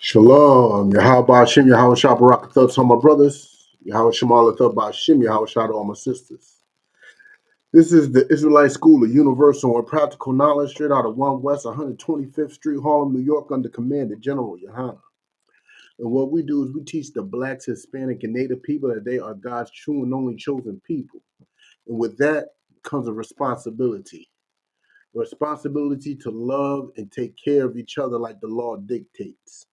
Shalom. Yahweh Hashem, Yahweh Shah Barakathah to all my brothers. Yahweh Shemalah Hashem, Yahweh Shah to all my sisters. This is the Israelite School of Universal and Practical Knowledge, straight out of 1 West 125th Street, Harlem, New York, under command of General Yohana. And what we do is we teach the Blacks, Hispanic, and Native people that they are God's true and only chosen people. And with that comes a responsibility. A responsibility to love and take care of each other like the law dictates.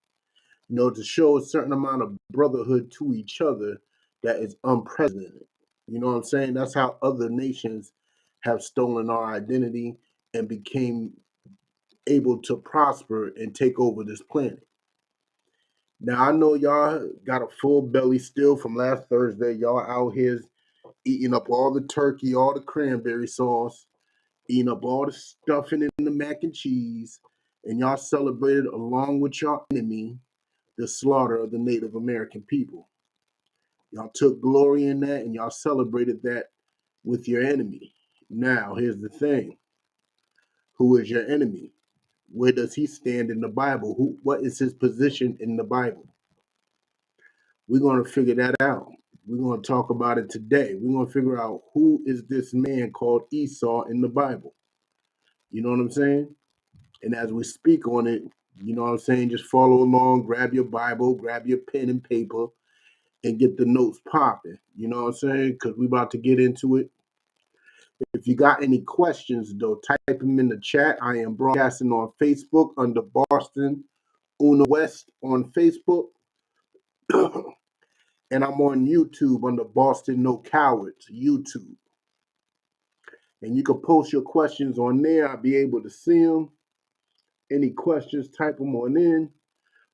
To show a certain amount of brotherhood to each other that is unprecedented. You know what I'm saying? That's how other nations have stolen our identity and became able to prosper and take over this planet. Now, I know y'all got a full belly still from last Thursday. Y'all out here eating up all the turkey, all the cranberry sauce, eating up all the stuffing in the mac and cheese, and y'all celebrated along with your enemy the slaughter of the Native American people. Y'all took glory in that and y'all celebrated that with your enemy. Now, here's the thing. Who is your enemy? Where does he stand in the Bible? What is his position in the Bible? We're going to figure that out. We're going to talk about it today. We're going to figure out who is this man called Esau in the Bible. You know what I'm saying? And as we speak on it, you know what I'm saying? Just follow along, grab your Bible, grab your pen and paper, and get the notes popping. You know what I'm saying? Because we're about to get into it. If you got any questions, though, type them in the chat. I am broadcasting on Facebook under Boston Una West on Facebook. And I'm on YouTube under Boston No Cowards YouTube. And you can post your questions on there. I'll be able to see them. Any questions, type them on in.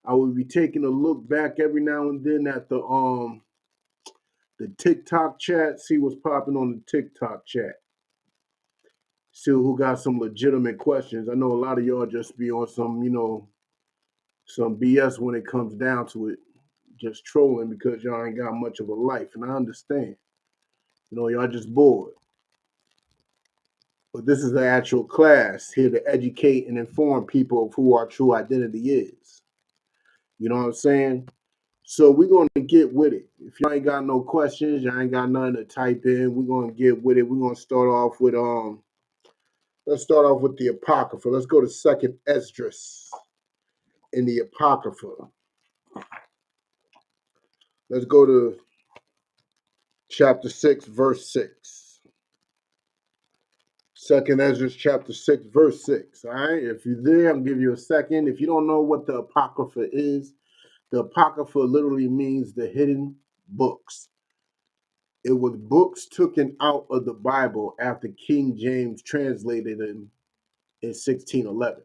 I will be taking a look back every now and then at the TikTok chat, see what's popping on the TikTok chat. See who got some legitimate questions. I know a lot of y'all just be on some, some BS when it comes down to it. Just trolling because y'all ain't got much of a life. And I understand. Y'all just bored. But this is the actual class here to educate and inform people of who our true identity is. You know what I'm saying? So we're going to get with it. If y'all ain't got no questions, y'all ain't got nothing to type in, we're going to get with it. We're going to start off with let's start off with the Apocrypha. Let's go to 2nd Esdras in the Apocrypha. Let's go to chapter 6, verse 6. 2nd Esdras chapter 6, verse 6. All right. If you're there, I'll give you a second. If you don't know what the Apocrypha is, the Apocrypha literally means the hidden books. It was books taken out of the Bible after King James translated them in 1611.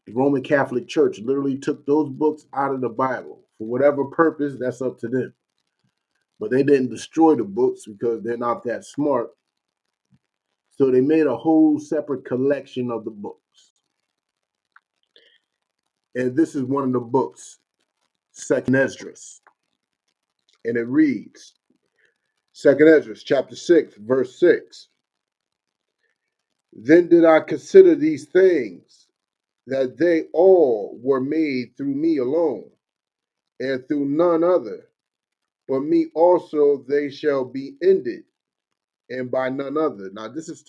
The Roman Catholic Church literally took those books out of the Bible. For whatever purpose, that's up to them. But they didn't destroy the books because they're not that smart. So they made a whole separate collection of the books. And this is one of the books, 2nd Esdras. And it reads, 2nd Esdras, chapter 6, verse 6. Then did I consider these things, that they all were made through me alone, and through none other. But me also they shall be ended, and by none other. Now this is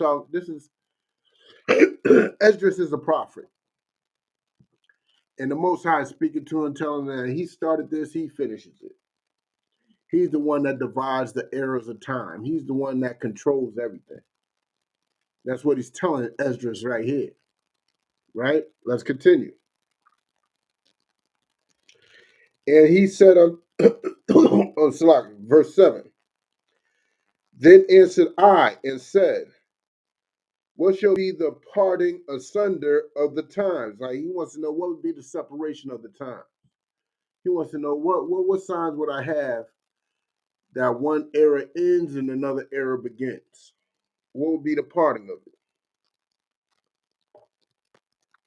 Esdras is a prophet. And the Most High is speaking to him, telling him that he started this, he finishes it. He's the one that divides the eras of time. He's the one that controls everything. That's what he's telling Esdras right here. Right? Let's continue. And he said, verse 7. Then answered I and said, what shall be the parting asunder of the times? Like he wants to know what would be the separation of the time. He wants to know what signs would I have that one era ends and another era begins. What would be the parting of it?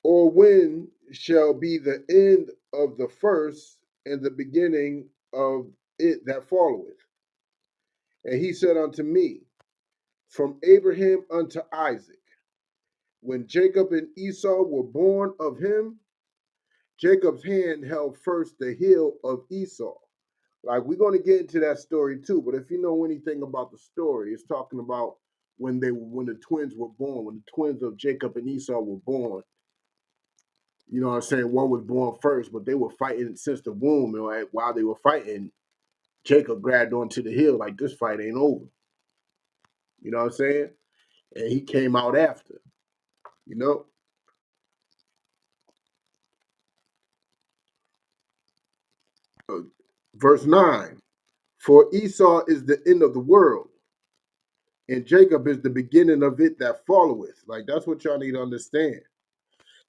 Or when shall be the end of the first and the beginning of it that followeth? And he said unto me, from Abraham unto Isaac, when Jacob and Esau were born of him, Jacob's hand held first the heel of Esau. Like, we're going to get into that story too, but if you know anything about the story, it's talking about when the twins were born, when the twins of Jacob and Esau were born. You know what I'm saying? One was born first, but they were fighting since the womb. And while they were fighting, Jacob grabbed onto the hill like, this fight ain't over. You know what I'm saying? And he came out after, you know? Verse 9, for Esau is the end of the world, and Jacob is the beginning of it that followeth. Like, that's what y'all need to understand.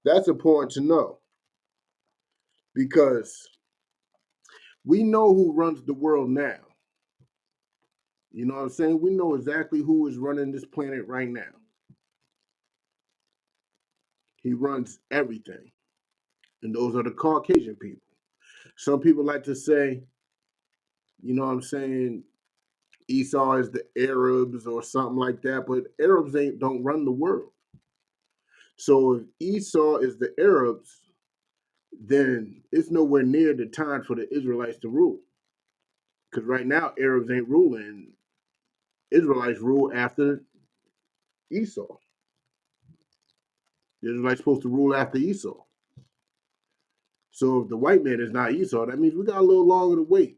That's important to know, because we know who runs the world now. You know what I'm saying? We know exactly who is running this planet right now. He runs everything. And those are the Caucasian people. Some people like to say, you know what I'm saying, Esau is the Arabs or something like that, but Arabs don't run the world. So if Esau is the Arabs, then it's nowhere near the time for the Israelites to rule. Because right now, Arabs ain't ruling. Israelites rule after Esau. The Israelites supposed to rule after Esau. So if the white man is not Esau, that means we got a little longer to wait.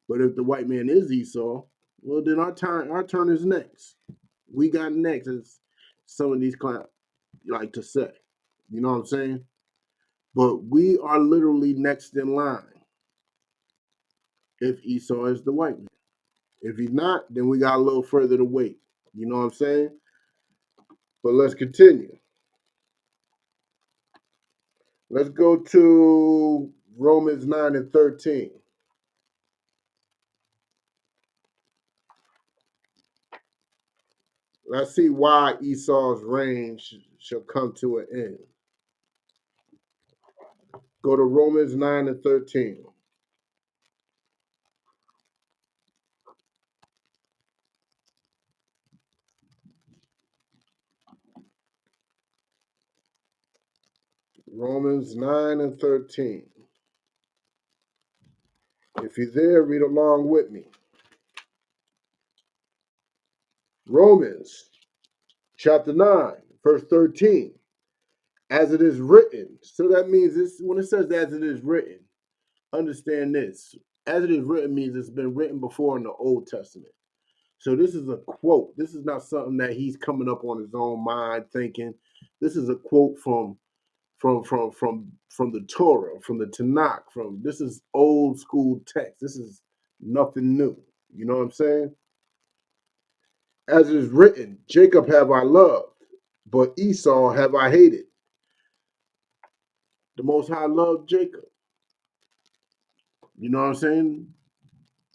But if the white man is Esau, well, then our turn is next. We got next, as some of these clients like to say. You know what I'm saying? But we are literally next in line if Esau is the white man. If he's not, then we got a little further to wait. You know what I'm saying? But let's continue. Let's go to Romans 9 and 13. Let's see why Esau's reign shall come to an end. Go to Romans 9 and 13. Romans 9 and 13. If you're there, read along with me. Romans chapter 9, verse 13. As it is written. So that means this, when it says as it is written, understand this. As it is written means it's been written before in the Old Testament. So this is a quote. This is not something that he's coming up on his own mind thinking. This is a quote from the Torah, from the Tanakh. This is old school text. This is nothing new. You know what I'm saying? As it is written, Jacob have I loved, but Esau have I hated. The Most High loved Jacob. You know what I'm saying?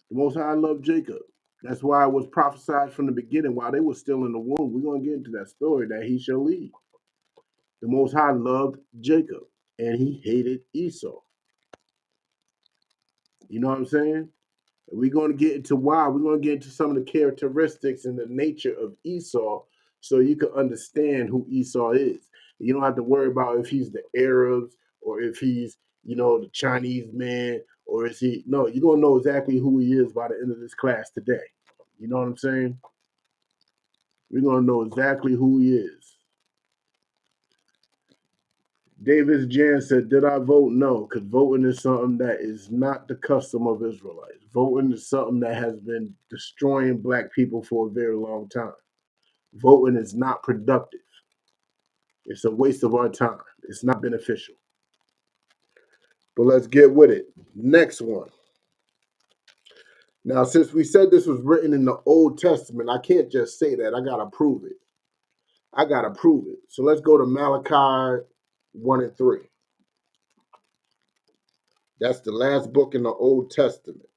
The Most High loved Jacob. That's why it was prophesied from the beginning while they were still in the womb. We're going to get into that story that he shall lead. The Most High loved Jacob and he hated Esau. You know what I'm saying? We're going to get into why. We're going to get into some of the characteristics and the nature of Esau so you can understand who Esau is. You don't have to worry about if he's the Arabs or if he's, the Chinese man or is he. No, you're going to know exactly who he is by the end of this class today. You know what I'm saying? We're going to know exactly who he is. Davis Jan said, did I vote? No, because voting is something that is not the custom of Israelites. Voting is something that has been destroying black people for a very long time. Voting is not productive. It's a waste of our time. It's not beneficial. But let's get with it. Next one. Now, since we said this was written in the Old Testament, I can't just say that. I got to prove it. So let's go to Malachi 1 and 3. That's the last book in the Old Testament.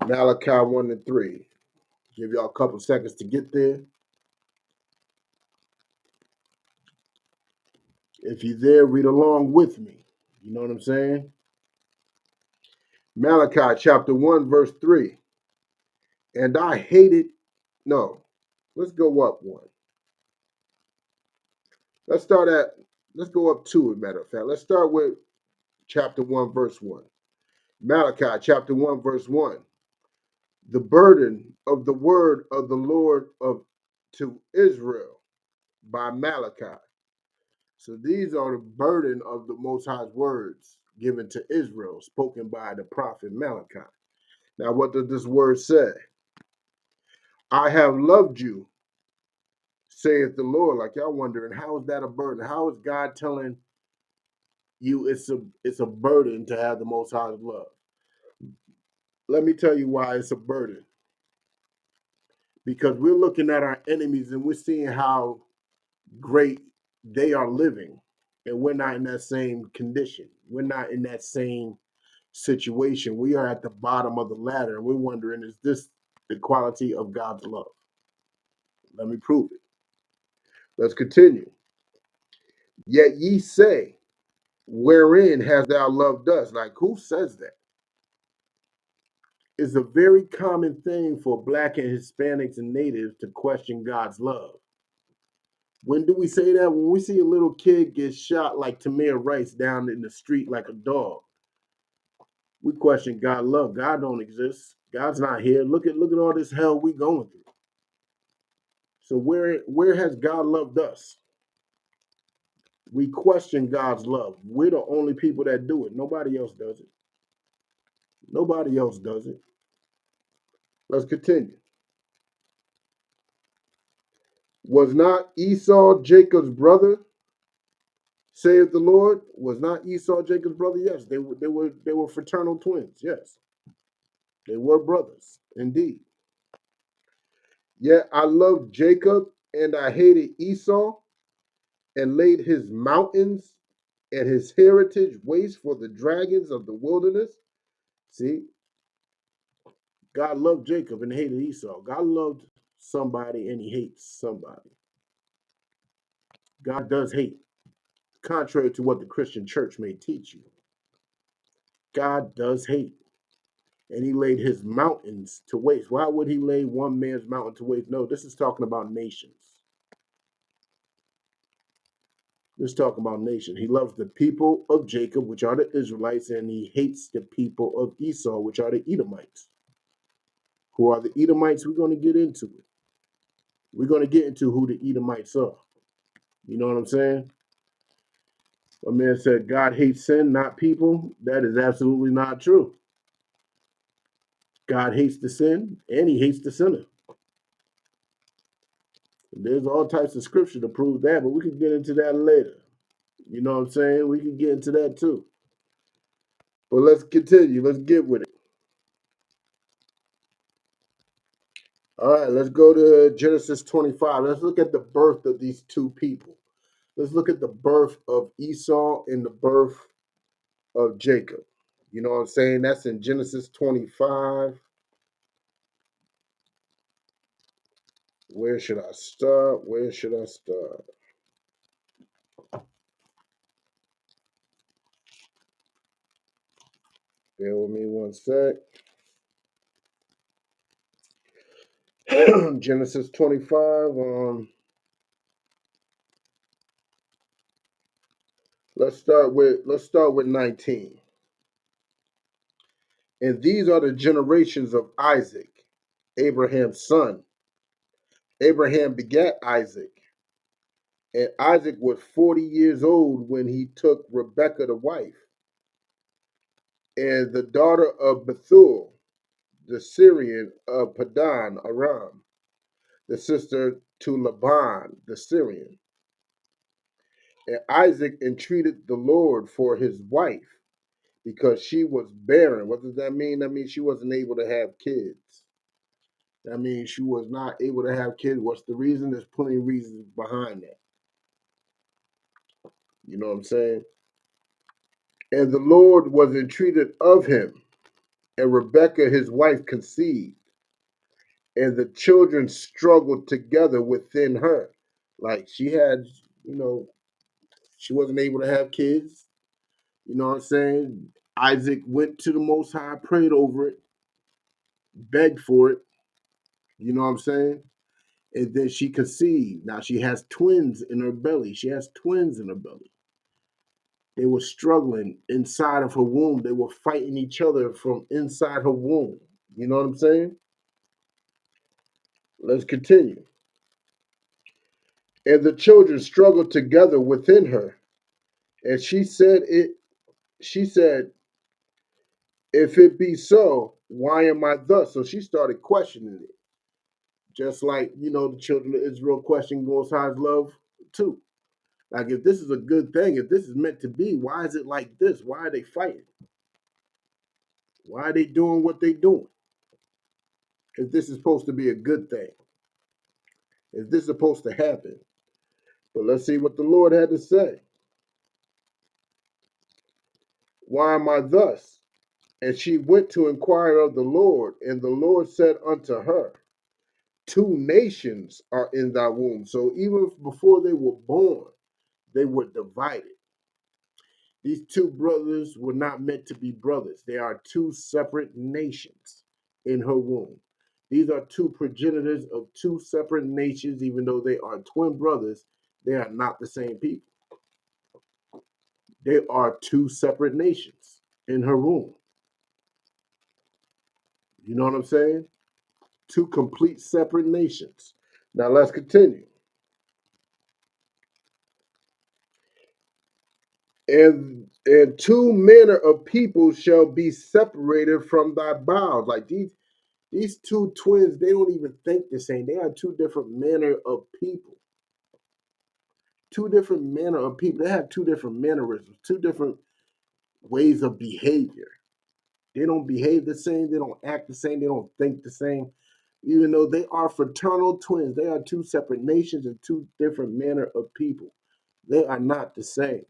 Malachi 1 and 3. Give y'all a couple seconds to get there. If you're there, read along with me. You know what I'm saying? Malachi chapter 1, verse 3. And I hated, no, let's go up one. Let's go up two, as a matter of fact. Let's start with chapter 1, verse 1. Malachi chapter 1, verse 1. The burden of the word of the Lord to Israel by Malachi. So these are the burden of the Most High's words given to Israel, spoken by the prophet Malachi. Now, what does this word say? I have loved you, saith the Lord. Like y'all wondering, how is that a burden? How is God telling you it's a burden to have the Most High's love? Let me tell you why it's a burden. Because we're looking at our enemies and we're seeing how great they are living, and we're not in that same condition. We're not in that same situation. We are at the bottom of the ladder, and we're wondering, is this the quality of God's love? Let me prove it. Let's continue. Yet ye say, wherein hast thou loved us? Like, who says that? It's a very common thing for Black and Hispanics and natives to question God's love. When do we say that? When we see a little kid get shot like Tamir Rice down in the street like a dog. We question God's love. God don't exist. God's not here. Look at all this hell we going through. So where has God loved us? We question God's love. We're the only people that do it. Nobody else does it. Nobody else does it. Let's continue. Was not Esau Jacob's brother, saith the Lord? Was not Esau Jacob's brother? Yes, they were fraternal twins. Yes, they were brothers indeed. Yet I loved Jacob and I hated Esau, and laid his mountains and his heritage waste for the dragons of the wilderness. See, God loved Jacob and hated Esau. God loved somebody and he hates somebody. God does hate, contrary to what the Christian church may teach you. God does hate. And he laid his mountains to waste. Why would he lay one man's mountain to waste? No, this is talking about nations. This is talking about nations. He loves the people of Jacob, which are the Israelites, and he hates the people of Esau, which are the Edomites. Who are the Edomites? We're going to get into it. We're going to get into who the Edomites are. You know what I'm saying? A man said God hates sin, not people. That is absolutely not true. God hates the sin, and he hates the sinner. There's all types of scripture to prove that, but we can get into that later. You know what I'm saying? We can get into that too. But let's continue. Let's get with it. All right, let's go to Genesis 25. Let's look at the birth of these two people. Let's look at the birth of Esau and the birth of Jacob. You know what I'm saying? That's in Genesis 25. Where should I start? Where should I start? Bear with me one sec. Genesis 25. Let's start with 19. And these are the generations of Isaac, Abraham's son. Abraham begat Isaac, and Isaac was 40 years old when he took Rebekah to wife, and the daughter of Bethuel, the Syrian of Padan Aram, the sister to Laban the Syrian. And Isaac entreated the Lord for his wife because she was barren. What does that mean? That means she wasn't able to have kids. That means she was not able to have kids. What's the reason? There's plenty of reasons behind that. You know what I'm saying? And the Lord was entreated of him, and Rebekah his wife conceived. and the children struggled together within her. Like she had, you know, she wasn't able to have kids. You know what I'm saying? Isaac went to the Most High, prayed over it, begged for it. You know what I'm saying? And then she conceived. Now she has twins in her belly. She has twins in her belly. They were struggling inside of her womb. They were fighting each other from inside her womb. You know what I'm saying? Let's continue. And the children struggled together within her. And she said, if it be so, why am I thus? So she started questioning it. Just like, the children of Israel question Most High's love too. Like, if this is a good thing, if this is meant to be, why is it like this? Why are they fighting? Why are they doing what they're doing? If this is supposed to be a good thing, if this is supposed to happen. But let's see what the Lord had to say. Why am I thus? And she went to inquire of the Lord, and the Lord said unto her, two nations are in thy womb. So even before they were born, they were divided. These two brothers were not meant to be brothers. They are two separate nations in her womb. These are two progenitors of two separate nations, even though they are twin brothers, they are not the same people. They are two separate nations in her womb. You know what I'm saying? Two complete separate nations. Now let's continue. And two manner of people shall be separated from thy bowels. Like these two twins, they don't even think the same. They are two different manner of people. Two different manner of people. They have two different mannerisms, two different ways of behavior. They don't behave the same. They don't act the same. They don't think the same. Even though they are fraternal twins, they are two separate nations and two different manner of people. They are not the same.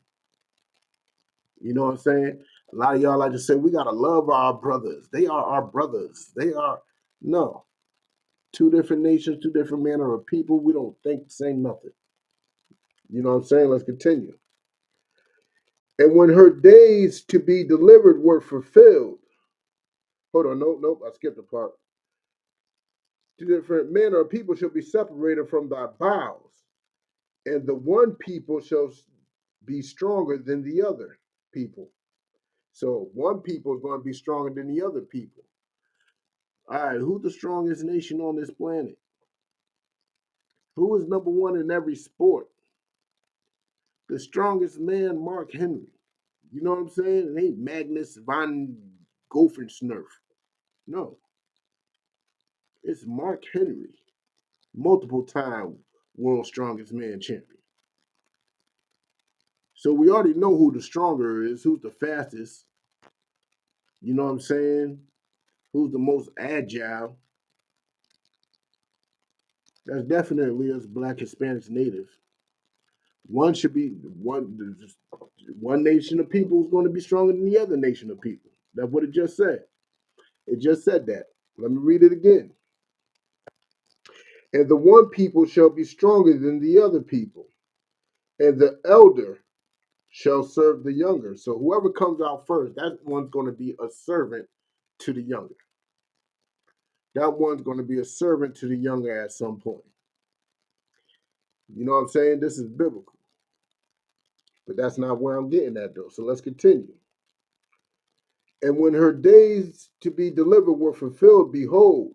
You know what I'm saying? A lot of y'all like to say, we got to love our brothers. They are our brothers. They are, no. Two different nations, two different manner of people. We don't think the same nothing. You know what I'm saying? Let's continue. And when her days to be delivered were fulfilled, hold on, nope, I skipped a part. Two different manner of people shall be separated from thy bowels, and the one people shall be stronger than the other people. So one people is going to be stronger than the other people. All right, who's the strongest nation on this planet? Who is number one in every sport? The strongest man, Mark Henry. You know what I'm saying? It ain't Magnus von Goffensnerf. No, it's Mark Henry, multiple time world strongest man champion. So we already know who the stronger is, who's the fastest. You know what I'm saying? Who's the most agile? That's definitely us Black Hispanics natives. One should be one nation of people is going to be stronger than the other nation of people. That's what it just said. It just said that. Let me read it again. And the one people shall be stronger than the other people, and the elder shall serve the younger. So whoever comes out first, that one's going to be a servant to the younger. That one's going to be a servant to the younger at some point. You know what I'm saying? This is biblical. But that's not where I'm getting at, though. So let's continue. And when her days to be delivered were fulfilled, behold,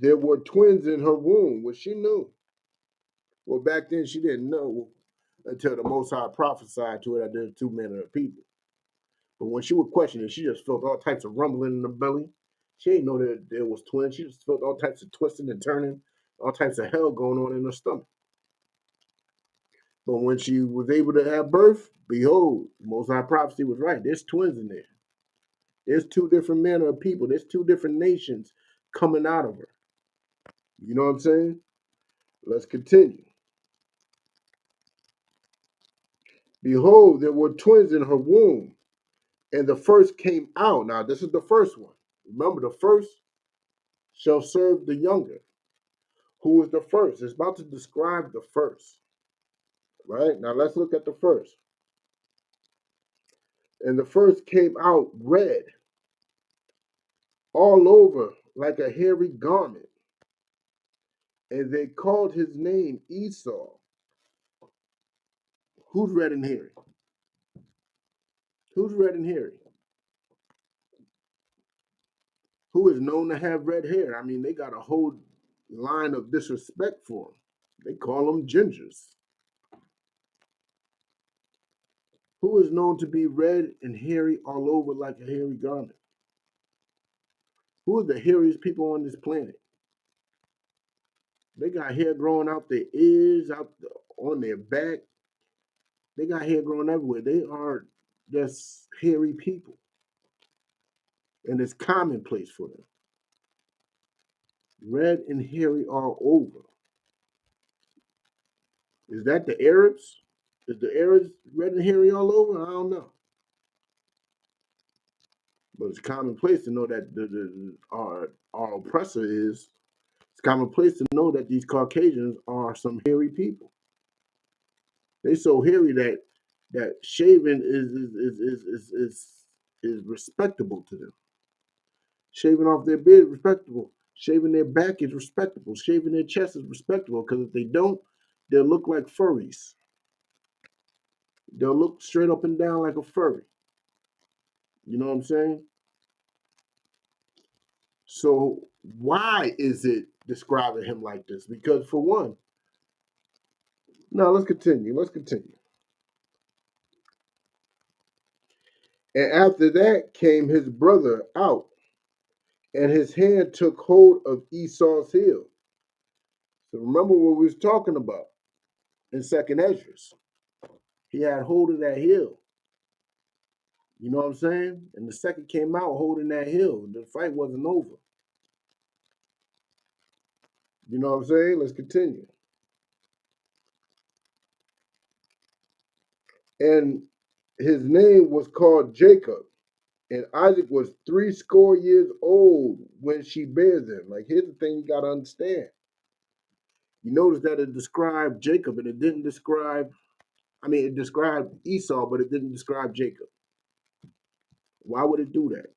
there were twins in her womb, which she knew. Well, back then she didn't know until the Most High prophesied to her that there's two men of people. But when she would question it, she just felt all types of rumbling in the belly. She didn't know that there was twins. She just felt all types of twisting and turning, all types of hell going on in her stomach. But when she was able to have birth, behold, Most High prophecy was right. There's twins in there. There's two different manner of people. There's two different nations coming out of her. You know what I'm saying? Let's continue. Behold, there were twins in her womb, and the first came out. Now, this is the first one. Remember, the first shall serve the younger. Who was the first? It's about to describe the first. Right? Now let's look at the first. And the first came out red all over like a hairy garment. And they called his name Esau. Who's red and hairy? Who's red and hairy? Who is known to have red hair? I mean, they got a whole line of disrespect for him. They call them gingers. Who is known to be red and hairy all over like a hairy garment? Who are the hairiest people on this planet? They got hair growing out their ears, on their back. They got hair growing everywhere. They are just hairy people. And it's commonplace for them. Red and hairy all over. Is that the Arabs? Is the Arabs red and hairy all over? I don't know. But it's commonplace to know that our oppressor is. It's commonplace to know that these Caucasians are some hairy people. They so hairy that shaving is respectable to them. Shaving off their beard is respectable. Shaving their back is respectable. Shaving their chest is respectable, because if they don't, they'll look like furries. They'll look straight up and down like a furry. You know what I'm saying? So why is it describing him like this? Because for one, now let's continue. Let's continue. And after that came his brother out, and his hand took hold of Esau's heel. So remember what we was talking about in Second Esdras. He had hold of that heel. You know what I'm saying? And the second came out holding that heel. The fight wasn't over. You know what I'm saying? Let's continue. And his name was called Jacob. And Isaac was 80 old when she bare them. Like, here's the thing you got to understand. You notice that it described Jacob, and it didn't describe, it described Esau, but it didn't describe Jacob. Why would it do that?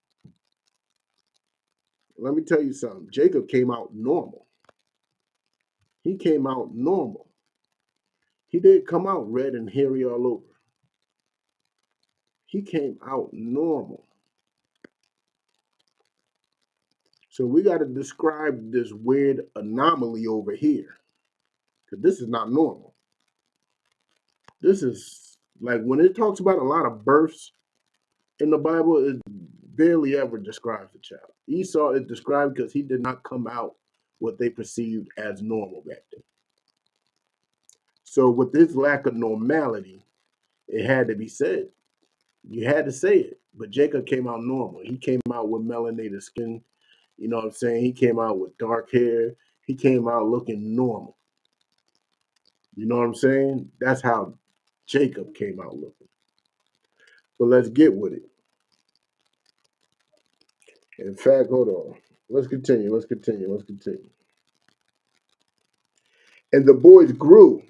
Let me tell you something. Jacob came out normal. He came out normal. He didn't come out red and hairy all over. He came out normal. So we got to describe this weird anomaly over here, because this is not normal. This is like, when it talks about a lot of births in the Bible, it barely ever describes the child. Esau is described because he did not come out what they perceived as normal back then. So with this lack of normality, it had to be said. You had to say it. But Jacob came out normal. He came out with melanated skin. You know what I'm saying? He came out with dark hair. He came out looking normal. You know what I'm saying? That's how Jacob came out looking. But let's get with it. In fact, hold on. Let's continue. And the boys grew,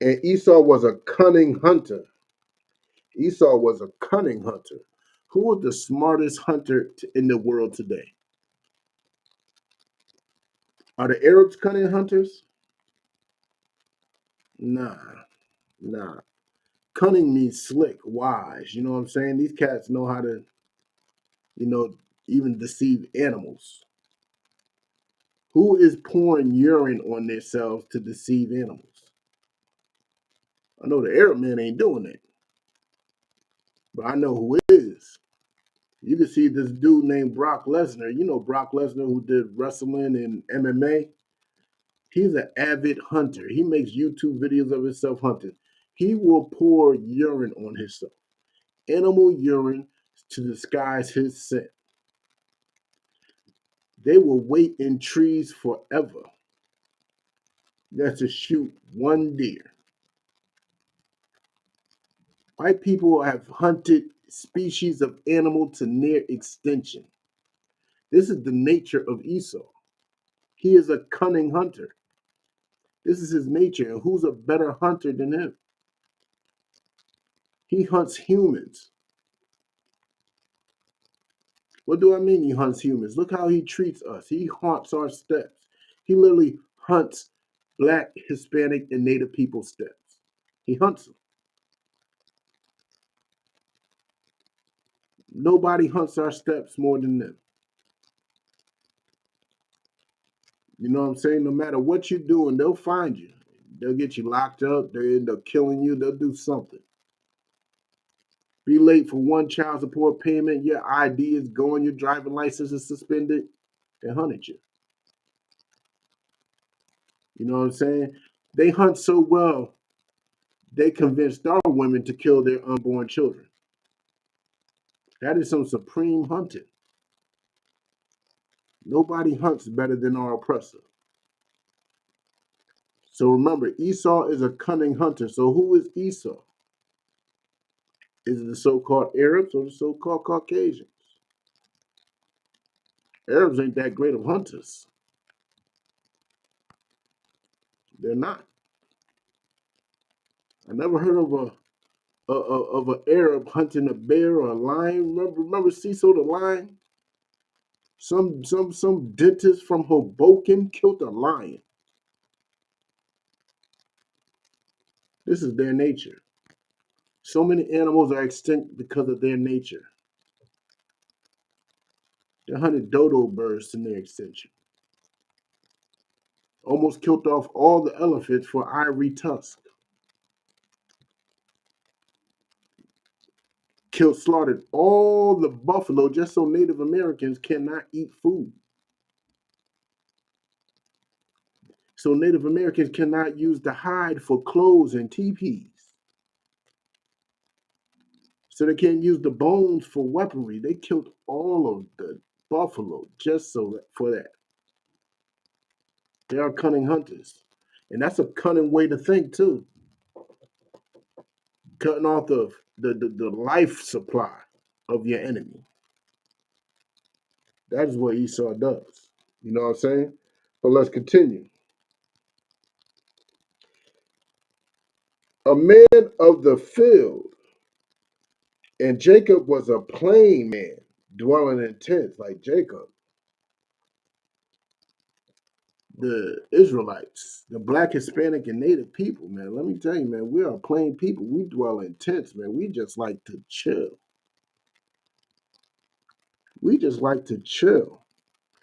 and Esau was a cunning hunter. Esau was a cunning hunter. Who is the smartest hunter in the world today? Are the Arabs cunning hunters? Nah. Cunning means slick, wise. You know what I'm saying? These cats know how to, even deceive animals. Who is pouring urine on themselves to deceive animals? I know the Arab man ain't doing that, but I know who is. You can see this dude named Brock Lesnar. You know Brock Lesnar, who did wrestling and MMA? He's an avid hunter. He makes YouTube videos of himself hunting. He will pour urine on himself, animal urine, to disguise his scent. They will wait in trees forever just to shoot one deer. White people have hunted species of animal to near extinction. This is the nature of Esau. He is a cunning hunter. This is his nature. And who's a better hunter than him? He hunts humans. What do I mean he hunts humans? Look how he treats us. He haunts our steps. He literally hunts Black, Hispanic, and Native people's steps. He hunts them. Nobody hunts our steps more than them. You know what I'm saying? No matter what you're doing, they'll find you. They'll get you locked up. They'll end up killing you. They'll do something. Be late for one child support payment, your ID is gone, your driving license is suspended. They hunted you. You know what I'm saying? They hunt so well, they convinced our women to kill their unborn children. That is some supreme hunting. Nobody hunts better than our oppressor. So remember, Esau is a cunning hunter. So who is Esau? Is it the so-called Arabs or the so-called Caucasians? Arabs ain't that great of hunters. They're not. I never heard of an Arab hunting a bear or a lion. Remember Cecil the lion? Some dentist from Hoboken killed a lion. This is their nature. So many animals are extinct because of their nature. They hunted dodo birds in their extinction. Almost killed off all the elephants for ivory tusk. Slaughtered all the buffalo just so Native Americans cannot eat food. So Native Americans cannot use the hide for clothes and teepees. So they can't use the bones for weaponry. They killed all of the buffalo just for that. They are cunning hunters. And that's a cunning way to think too. Cutting off the life supply of your enemy. That is what Esau does. You know what I'm saying? But let's continue. A man of the field, and Jacob was a plain man, dwelling in tents like Jacob. The Israelites, the Black, Hispanic, and Native people, man, let me tell you, man, we are plain people. We dwell in tents, man. We just like to chill. We just like to chill.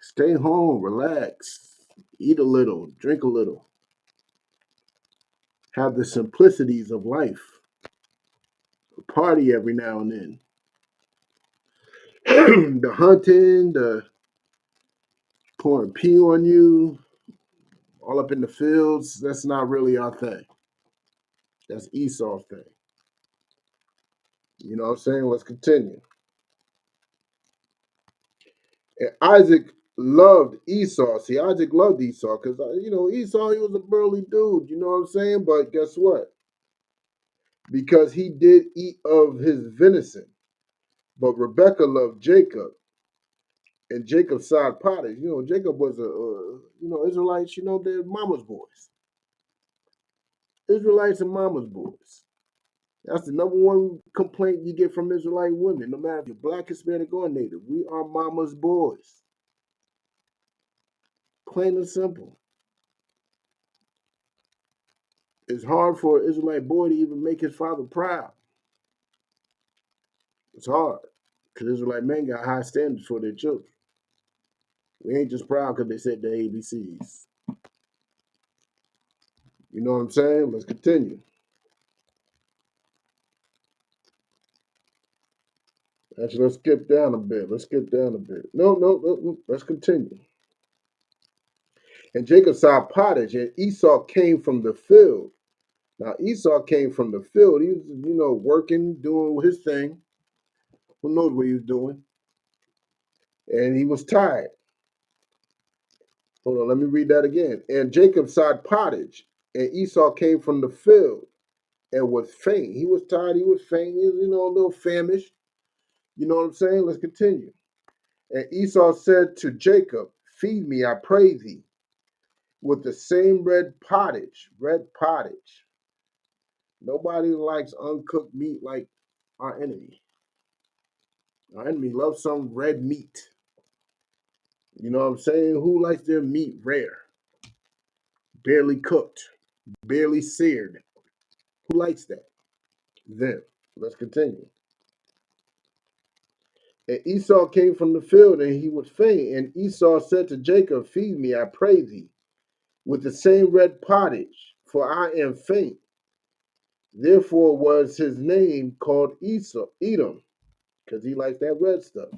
Stay home, relax, eat a little, drink a little, have the simplicities of life, party every now and then. The hunting, the pouring pee on you, all up in the fields, that's not really our thing. That's Esau's thing. You know what I'm saying? Let's continue. And Isaac loved Esau. See, Isaac loved Esau because, Esau, he was a burly dude. You know what I'm saying? But guess what? Because he did eat of his venison. But Rebekah loved Jacob. And Jacob side pottage. Jacob was Israelites, they're mama's boys. Israelites and mama's boys. That's the number one complaint you get from Israelite women, no matter if you're Black, Hispanic, or Native. We are mama's boys. Plain and simple. It's hard for an Israelite boy to even make his father proud. It's hard because Israelite men got high standards for their children. We ain't just proud because they said the ABCs. You know what I'm saying? Let's continue. Actually, let's skip down a bit. No. Let's continue. And Jacob saw pottage, and Esau came from the field. Now, Esau came from the field. He was, working, doing his thing. Who knows what he was doing? And he was tired. Hold on, let me read that again. And Jacob sowed pottage, and Esau came from the field and was faint. He was tired, he was faint, he was, a little famished. You know what I'm saying? Let's continue. And Esau said to Jacob, feed me, I pray thee. with the same red pottage. Red pottage. Nobody likes uncooked meat like our enemy. Our enemy loves some red meat. You know what I'm saying? Who likes their meat rare, barely cooked, barely seared? Who likes that? Then, let's continue. And Esau came from the field, and he was faint. And Esau said to Jacob, feed me, I pray thee, with the same red pottage, for I am faint. Therefore was his name called Esau, Edom, because he likes that red stuff.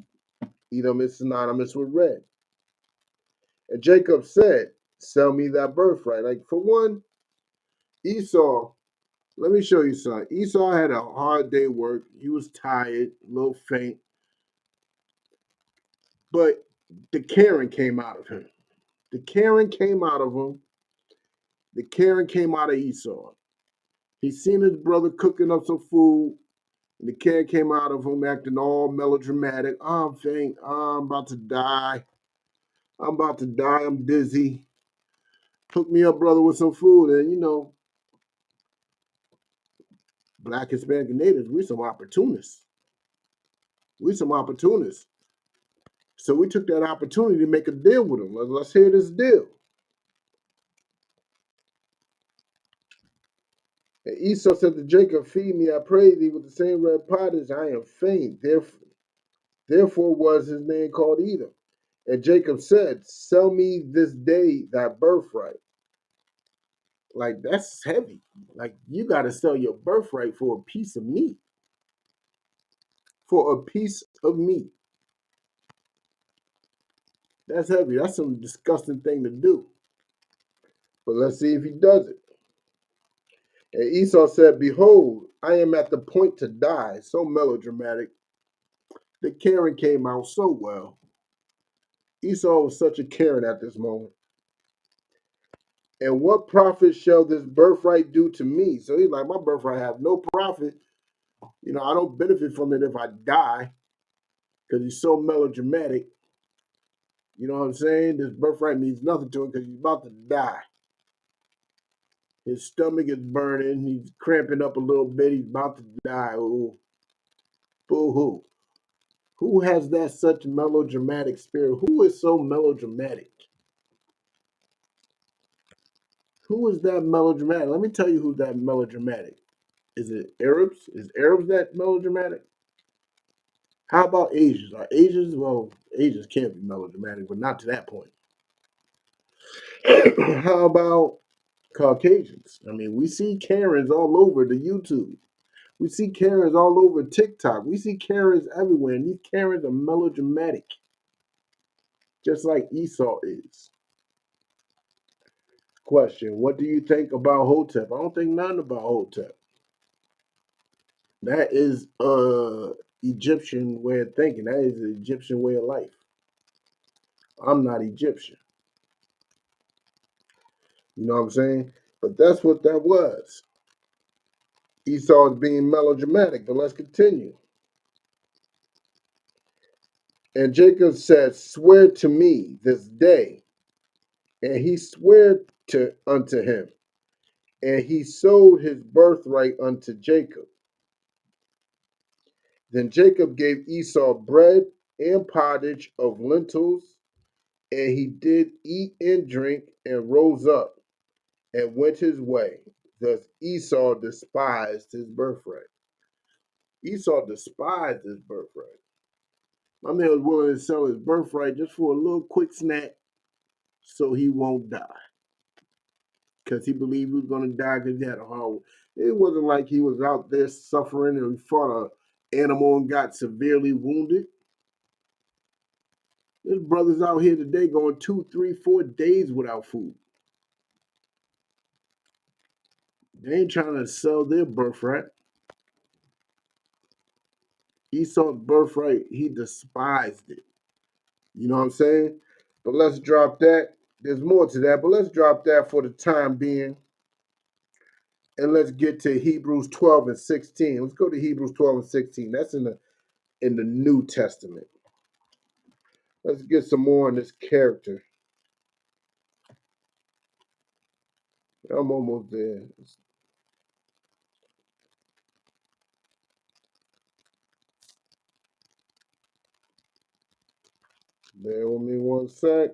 Edom is synonymous with red. And Jacob said, sell me that birthright. Like, for one, Esau, let me show you something. Esau had a hard day work. He was tired, a little faint. But the Karen came out of him. The Karen came out of him. The Karen came out of Esau. He seen his brother cooking up some food, and the Karen came out of him acting all melodramatic. Oh, I'm faint. Oh, I'm about to die. I'm about to die. I'm dizzy. Hook me up, brother, with some food. And, you know, Black, Hispanic, and Natives, we some opportunists. We some opportunists. So we took that opportunity to make a deal with him. Let's hear this deal. And Esau said to Jacob, feed me, I pray thee, with the same red pottage. I am faint. Therefore was his name called Edom. And Jacob said, sell me this day thy birthright. Like, that's heavy. Like, you got to sell your birthright for a piece of meat. For a piece of meat. That's heavy. That's some disgusting thing to do. But let's see if he does it. And Esau said, behold, I am at the point to die. So melodramatic. The Karen came out so well. Esau was such a Karen at this moment. And what profit shall this birthright do to me? So he's like, my birthright have no profit. You know, I don't benefit from it if I die, because he's so melodramatic. You know what I'm saying? This birthright means nothing to him because he's about to die. His stomach is burning. He's cramping up a little bit. He's about to die. Ooh. Boo-hoo. Who has that such melodramatic spirit? Who is so melodramatic? Who is that melodramatic? Let me tell you who's that melodramatic. Is it Arabs? Is Arabs that melodramatic? How about Asians? Are Asians? Well, Asians can't be melodramatic, but not to that point. How about Caucasians? I mean, we see Karens all over the YouTube. We see Karens all over TikTok. We see Karens everywhere, and these Karens are melodramatic, just like Esau is. Question: what do you think about Hotep? I don't think nothing about Hotep. That is Egyptian way of thinking. That is an Egyptian way of life. I'm not Egyptian. You know what I'm saying? But that's what that was. Esau is being melodramatic, but let's continue. And Jacob said, swear to me this day. And he swore unto him. And he sold his birthright unto Jacob. Then Jacob gave Esau bread and pottage of lentils, and he did eat and drink, and rose up and went his way. Thus Esau despised his birthright. Esau despised his birthright. My man was willing to sell his birthright just for a little quick snack so he won't die. Because he believed he was going to die because he had a hard. It wasn't like he was out there suffering and fought an animal and got severely wounded. There's brothers out here today going 2, 3, 4 days without food. They ain't trying to sell their birthright. Esau's birthright, he despised it. You know what I'm saying? But let's drop that. There's more to that, but let's drop that for the time being. And let's get to Hebrews 12 and 16. Let's go to Hebrews 12 and 16. That's in the New Testament. Let's get some more on this character. I'm almost there. Bear with me one sec.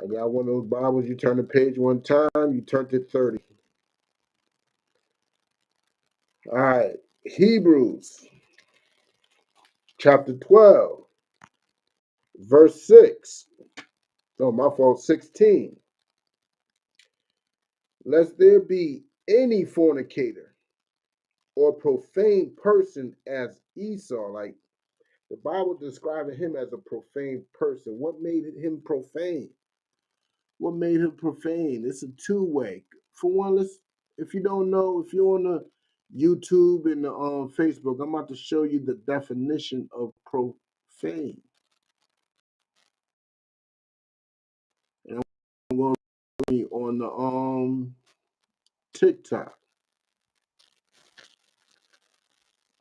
I got one of those Bibles. You turn the page one time, you turned it 30. All right. Hebrews chapter 12, verse 6. No, my fault, 16. Lest there be any fornicator or profane person as Esau. Like the Bible describing him as a profane person. What made him profane? What made him profane? It's a two-way. For one, if you don't know, if you're on the YouTube and the Facebook, I'm about to show you the definition of profane. And I'm going to be on the TikTok.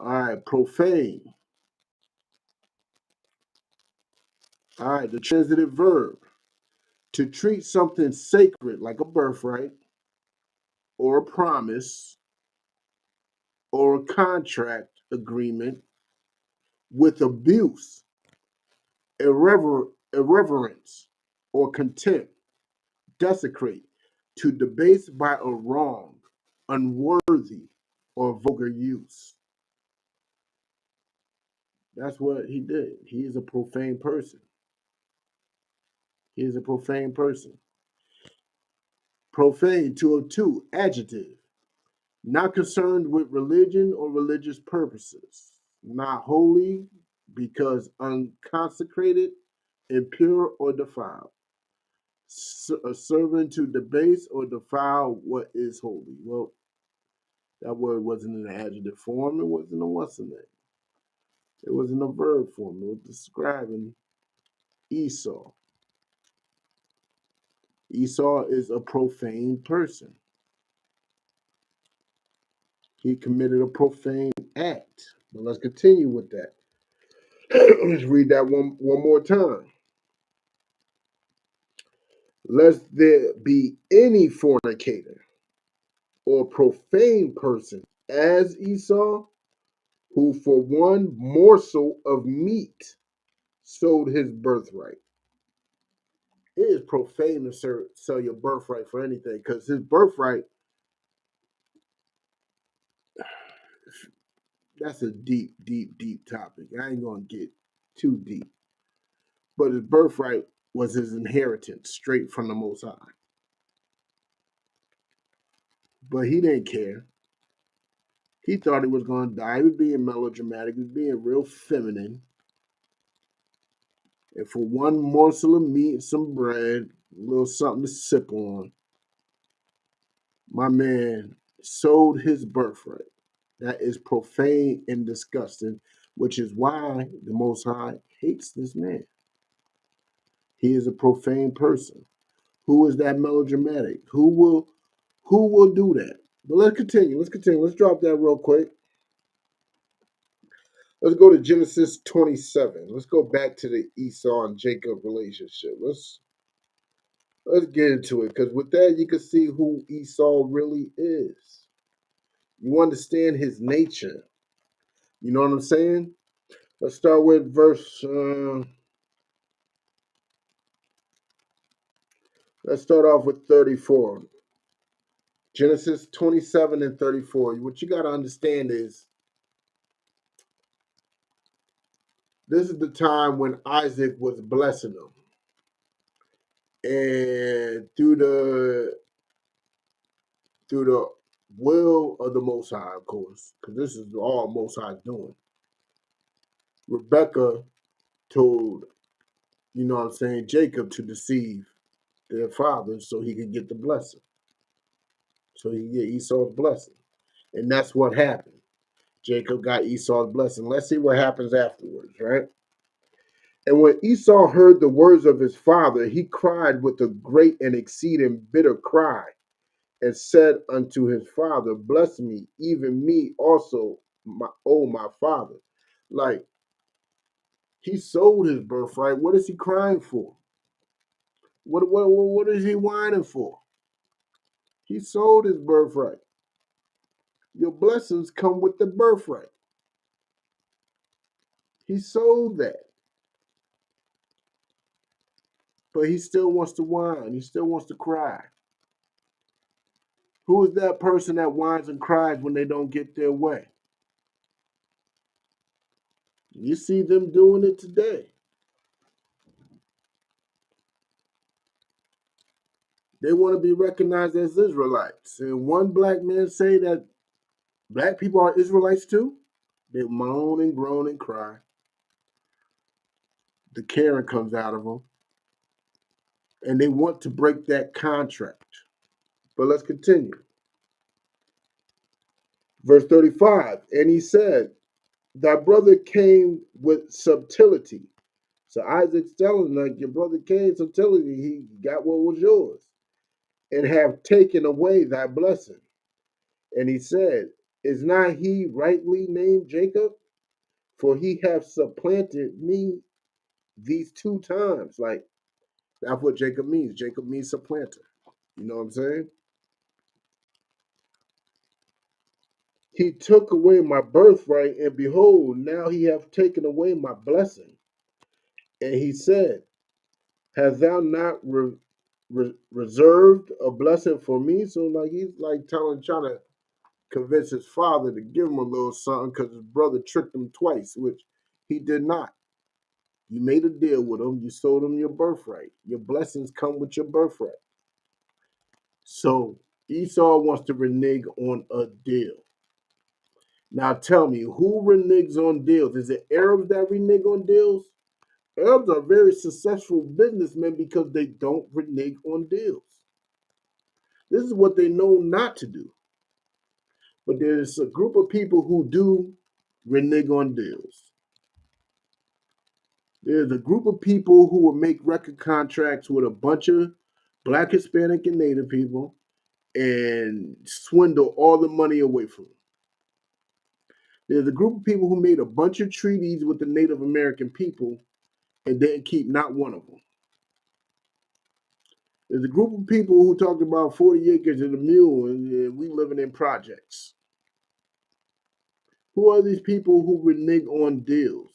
All right, profane. All right, the transitive verb. To treat something sacred like a birthright or a promise or a contract agreement with abuse, irreverence, or contempt, desecrate, to debase by a wrong, unworthy, or vulgar use. That's what he did. He is a profane person. He is a profane person. Profane, 202, adjective. Not concerned with religion or religious purposes. Not holy because unconsecrated, impure, or defiled. Serving to debase or defile what is holy. Well, that word wasn't in an adjective form. It wasn't a what's in it. It was in a verb form. It was describing Esau. Esau is a profane person. He committed a profane act. But let's continue with that. Let's read that one more time. Lest there be any fornicator or profane person as Esau, who for one morsel of meat sold his birthright. It is profane to sell your birthright for anything because his birthright, that's a deep, deep, deep topic. I ain't going to get too deep. But his birthright was his inheritance straight from the Most High. But he didn't care. He thought he was going to die. He was being melodramatic. He was being real feminine. And for one morsel of meat and some bread, a little something to sip on, my man sold his birthright. That is profane and disgusting, which is why the Most High hates this man. He is a profane person. Who is that melodramatic? Who will do that? But let's continue. Let's drop that real quick. Let's go to Genesis 27. Let's go back to the Esau and Jacob relationship. Let's get into it, because with that you can see who Esau really is. You understand his nature. You know what I'm saying? Let's start with verse. Let's start off with 34. Genesis 27 and 34. What you got to understand is this is the time when Isaac was blessing them. And through the will of the Most High, of course, because this is all Most High doing. Rebecca told, you know what I'm saying, Jacob to deceive their father so he could get the blessing. So he could get Esau's blessing. And that's what happened. Jacob got Esau's blessing. Let's see what happens afterwards, right? And when Esau heard the words of his father, he cried with a great and exceeding bitter cry, and said unto his father, bless me, even me also, my father. Like, he sold his birthright. What is he crying for? What is he whining for? He sold his birthright. Your blessings come with the birthright. He sold that. But he still wants to whine. He still wants to cry. Who is that person that whines and cries when they don't get their way? You see them doing it today. They want to be recognized as Israelites. And one black man say that black people are Israelites too. They moan and groan and cry. The Karen comes out of them. And they want to break that contract. But let's continue. Verse 35. And he said, thy brother came with subtlety. So Isaac's telling him, like, your brother came subtlety. He got what was yours. And have taken away thy blessing. And he said, is not he rightly named Jacob? For he hath supplanted me these 2 times. Like, that's what Jacob means. Jacob means supplanter. You know what I'm saying? He took away my birthright, and behold, now he hath taken away my blessing. And he said, hast thou not reserved a blessing for me? So, like, he's like trying to convince his father to give him a little something because his brother tricked him twice, which he did not. You made a deal with him. You sold him your birthright. Your blessings come with your birthright. So Esau wants to renege on a deal. Now tell me, who reneges on deals? Is it Arabs that renege on deals? Arabs are very successful businessmen because they don't renege on deals. This is what they know not to do. But there's a group of people who do renege on deals. There's a group of people who will make record contracts with a bunch of Black, Hispanic, and Native people and swindle all the money away from them. There's a group of people who made a bunch of treaties with the Native American people and didn't keep not one of them. There's a group of people who talked about 40 acres and a mule and we living in projects. Who are these people who renege on deals?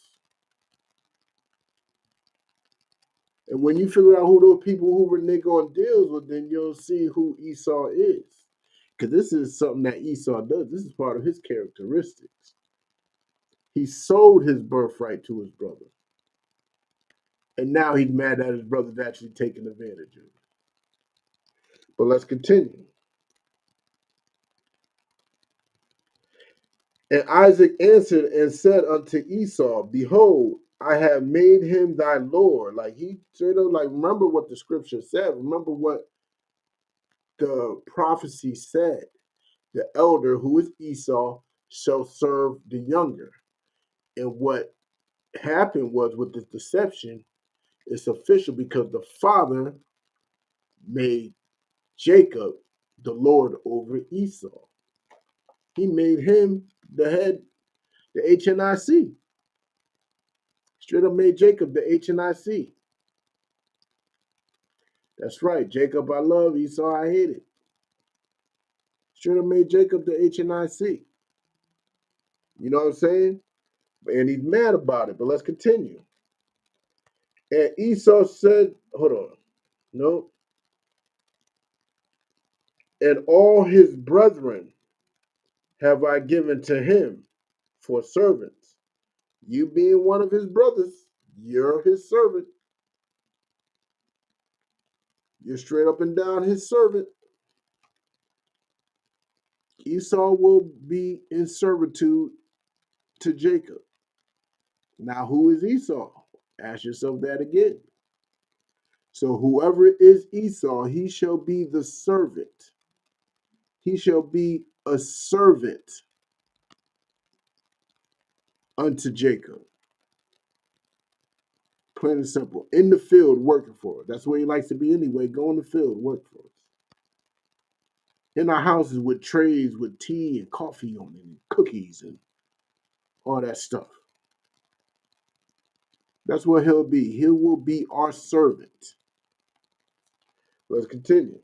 And when you figure out who those people who renege on deals with, then you'll see who Esau is. Because this is something that Esau does. This is part of his characteristics. He sold his birthright to his brother. And now he's mad that his brother's actually taking advantage of it. But let's continue. And Isaac answered and said unto Esau, behold, I have made him thy Lord. Like, he straight up, like, remember what the scripture said. Remember what the prophecy said. The elder, who is Esau, shall serve the younger. And what happened was, with this deception, it's official because the father made Jacob the Lord over Esau. He made him the head, the HNIC. Straight up made Jacob the HNIC. That's right. Jacob I love, Esau I hated. Straight up made Jacob the HNIC. You know what I'm saying? And he's mad about it, but let's continue. And Esau said, hold on. No. And all his brethren have I given to him for servants. You being one of his brothers, you're his servant. You're straight up and down his servant. Esau will be in servitude to Jacob. Now, who is Esau? Ask yourself that again. So, whoever is Esau, he shall be the servant. He shall be a servant unto Jacob. Plain and simple. In the field, working for it. That's where he likes to be anyway. Go in the field, work for us. In our houses with trays with tea and coffee on it, and cookies and all that stuff. That's what he'll be. He will be our servant. Let's continue.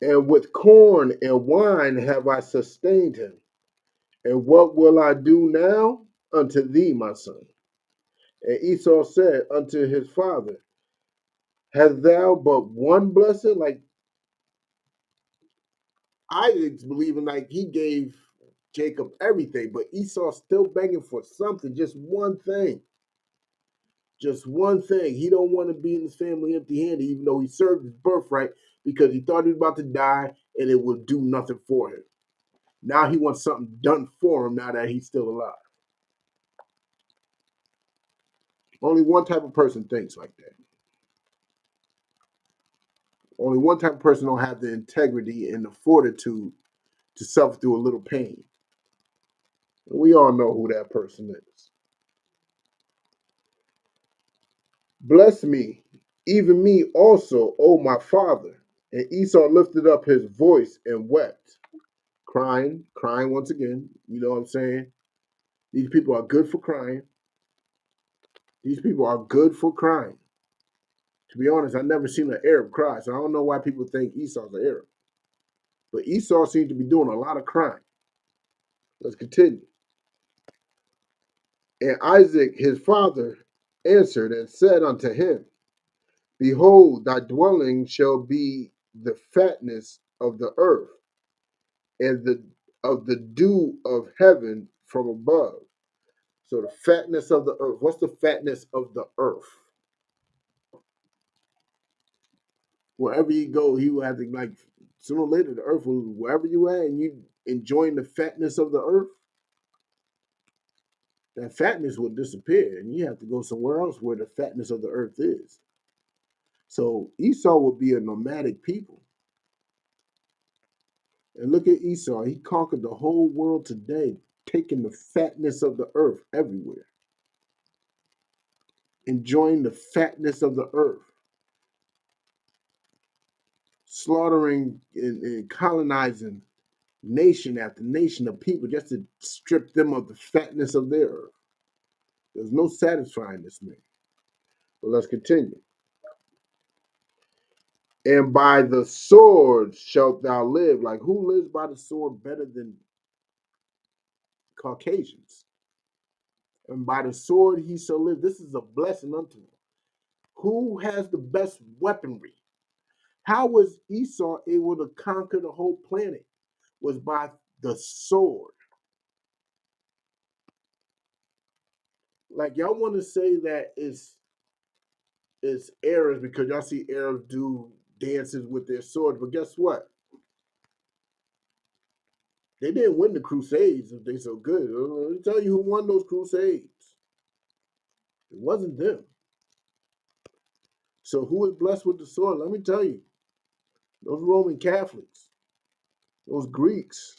And with corn and wine have I sustained him. And what will I do now unto thee, my son? And Esau said unto his father, hast thou but one blessing? Like Isaac's believing like he gave Jacob everything, but Esau's still begging for something, just one thing. Just one thing. He don't want to be in his family empty-handed, even though he served his birthright because he thought he was about to die and it would do nothing for him. Now he wants something done for him now that he's still alive. Only one type of person thinks like that. Only one type of person don't have the integrity and the fortitude to suffer through a little pain. And we all know who that person is. Bless me, even me also, O my father. And Esau lifted up his voice and wept, crying once again. You know what I'm saying? These people are good for crying. These people are good for crying. To be honest, I've never seen an Arab cry, so I don't know why people think Esau's an Arab. But Esau seems to be doing a lot of crying. Let's continue. And Isaac, his father, answered and said unto him, behold, thy dwelling shall be the fatness of the earth, and the dew of heaven from above. So the fatness of the earth. What's the fatness of the earth? Wherever you go, he will have to, like, sooner or later the earth will, wherever you at and you enjoying the fatness of the earth, that fatness will disappear and you have to go somewhere else where the fatness of the earth is. So Esau will be a nomadic people. And look at Esau. He conquered the whole world today, taking the fatness of the earth everywhere, enjoying the fatness of the earth, slaughtering and colonizing nation after nation of people just to strip them of the fatness of their earth. There's no satisfying this man. But let's continue. And by the sword shalt thou live. Like, who lives by the sword better than Caucasians? And by the sword he shall live. This is a blessing unto him. Who has the best weaponry? How was Esau able to conquer the whole planet? Was by the sword. Like, y'all want to say that it's Arabs because y'all see Arabs do dances with their swords, but guess what? They didn't win the Crusades if they so good. Let me tell you who won those Crusades. It wasn't them. So who is blessed with the sword? Let me tell you. Those Roman Catholics, those Greeks,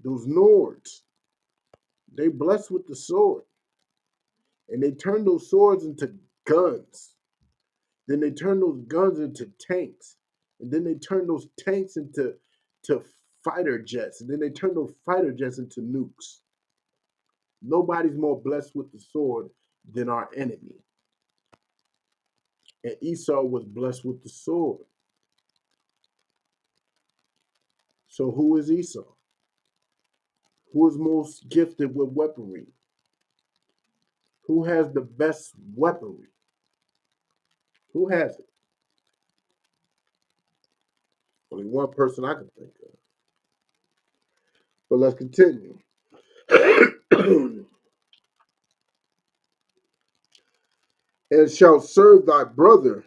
those Nords, they blessed with the sword. And they turned those swords into guns. Then they turned those guns into tanks. And then they turned those tanks into fighter jets. And then they turned those fighter jets into nukes. Nobody's more blessed with the sword than our enemy. And Esau was blessed with the sword. So who is Esau? Who is most gifted with weaponry? Who has the best weaponry? Who has it? Only one person I can think of. But let's continue. And shall serve thy brother,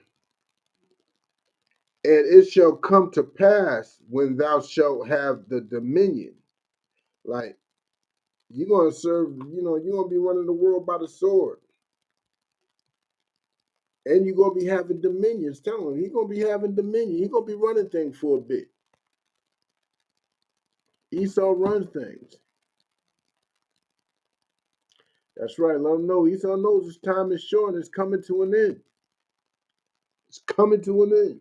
and it shall come to pass when thou shalt have the dominion. Like, you're going to serve, you're going to be running the world by the sword. And you're going to be having dominions. Tell him, he's going to be having dominion. He's going to be running things for a bit. Esau runs things. That's right. Let him know. Esau knows his time is short and it's coming to an end. It's coming to an end.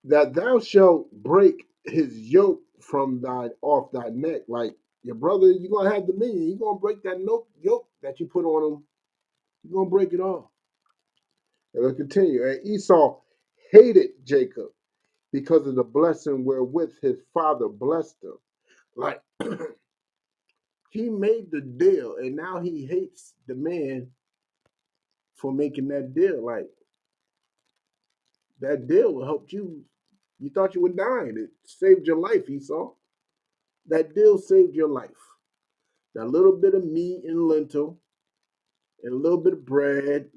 That thou shalt break his yoke from off thy neck. Like, your brother, you're going to have dominion. You're going to break that yoke that you put on him. You're going to break it off. And let's continue. And Esau hated Jacob because of the blessing wherewith his father blessed him. Like he made the deal and now he hates the man for making that deal. Like that deal helped you. You thought you were dying. It saved your life, Esau. That deal saved your life. That little bit of meat and lentil and a little bit of bread,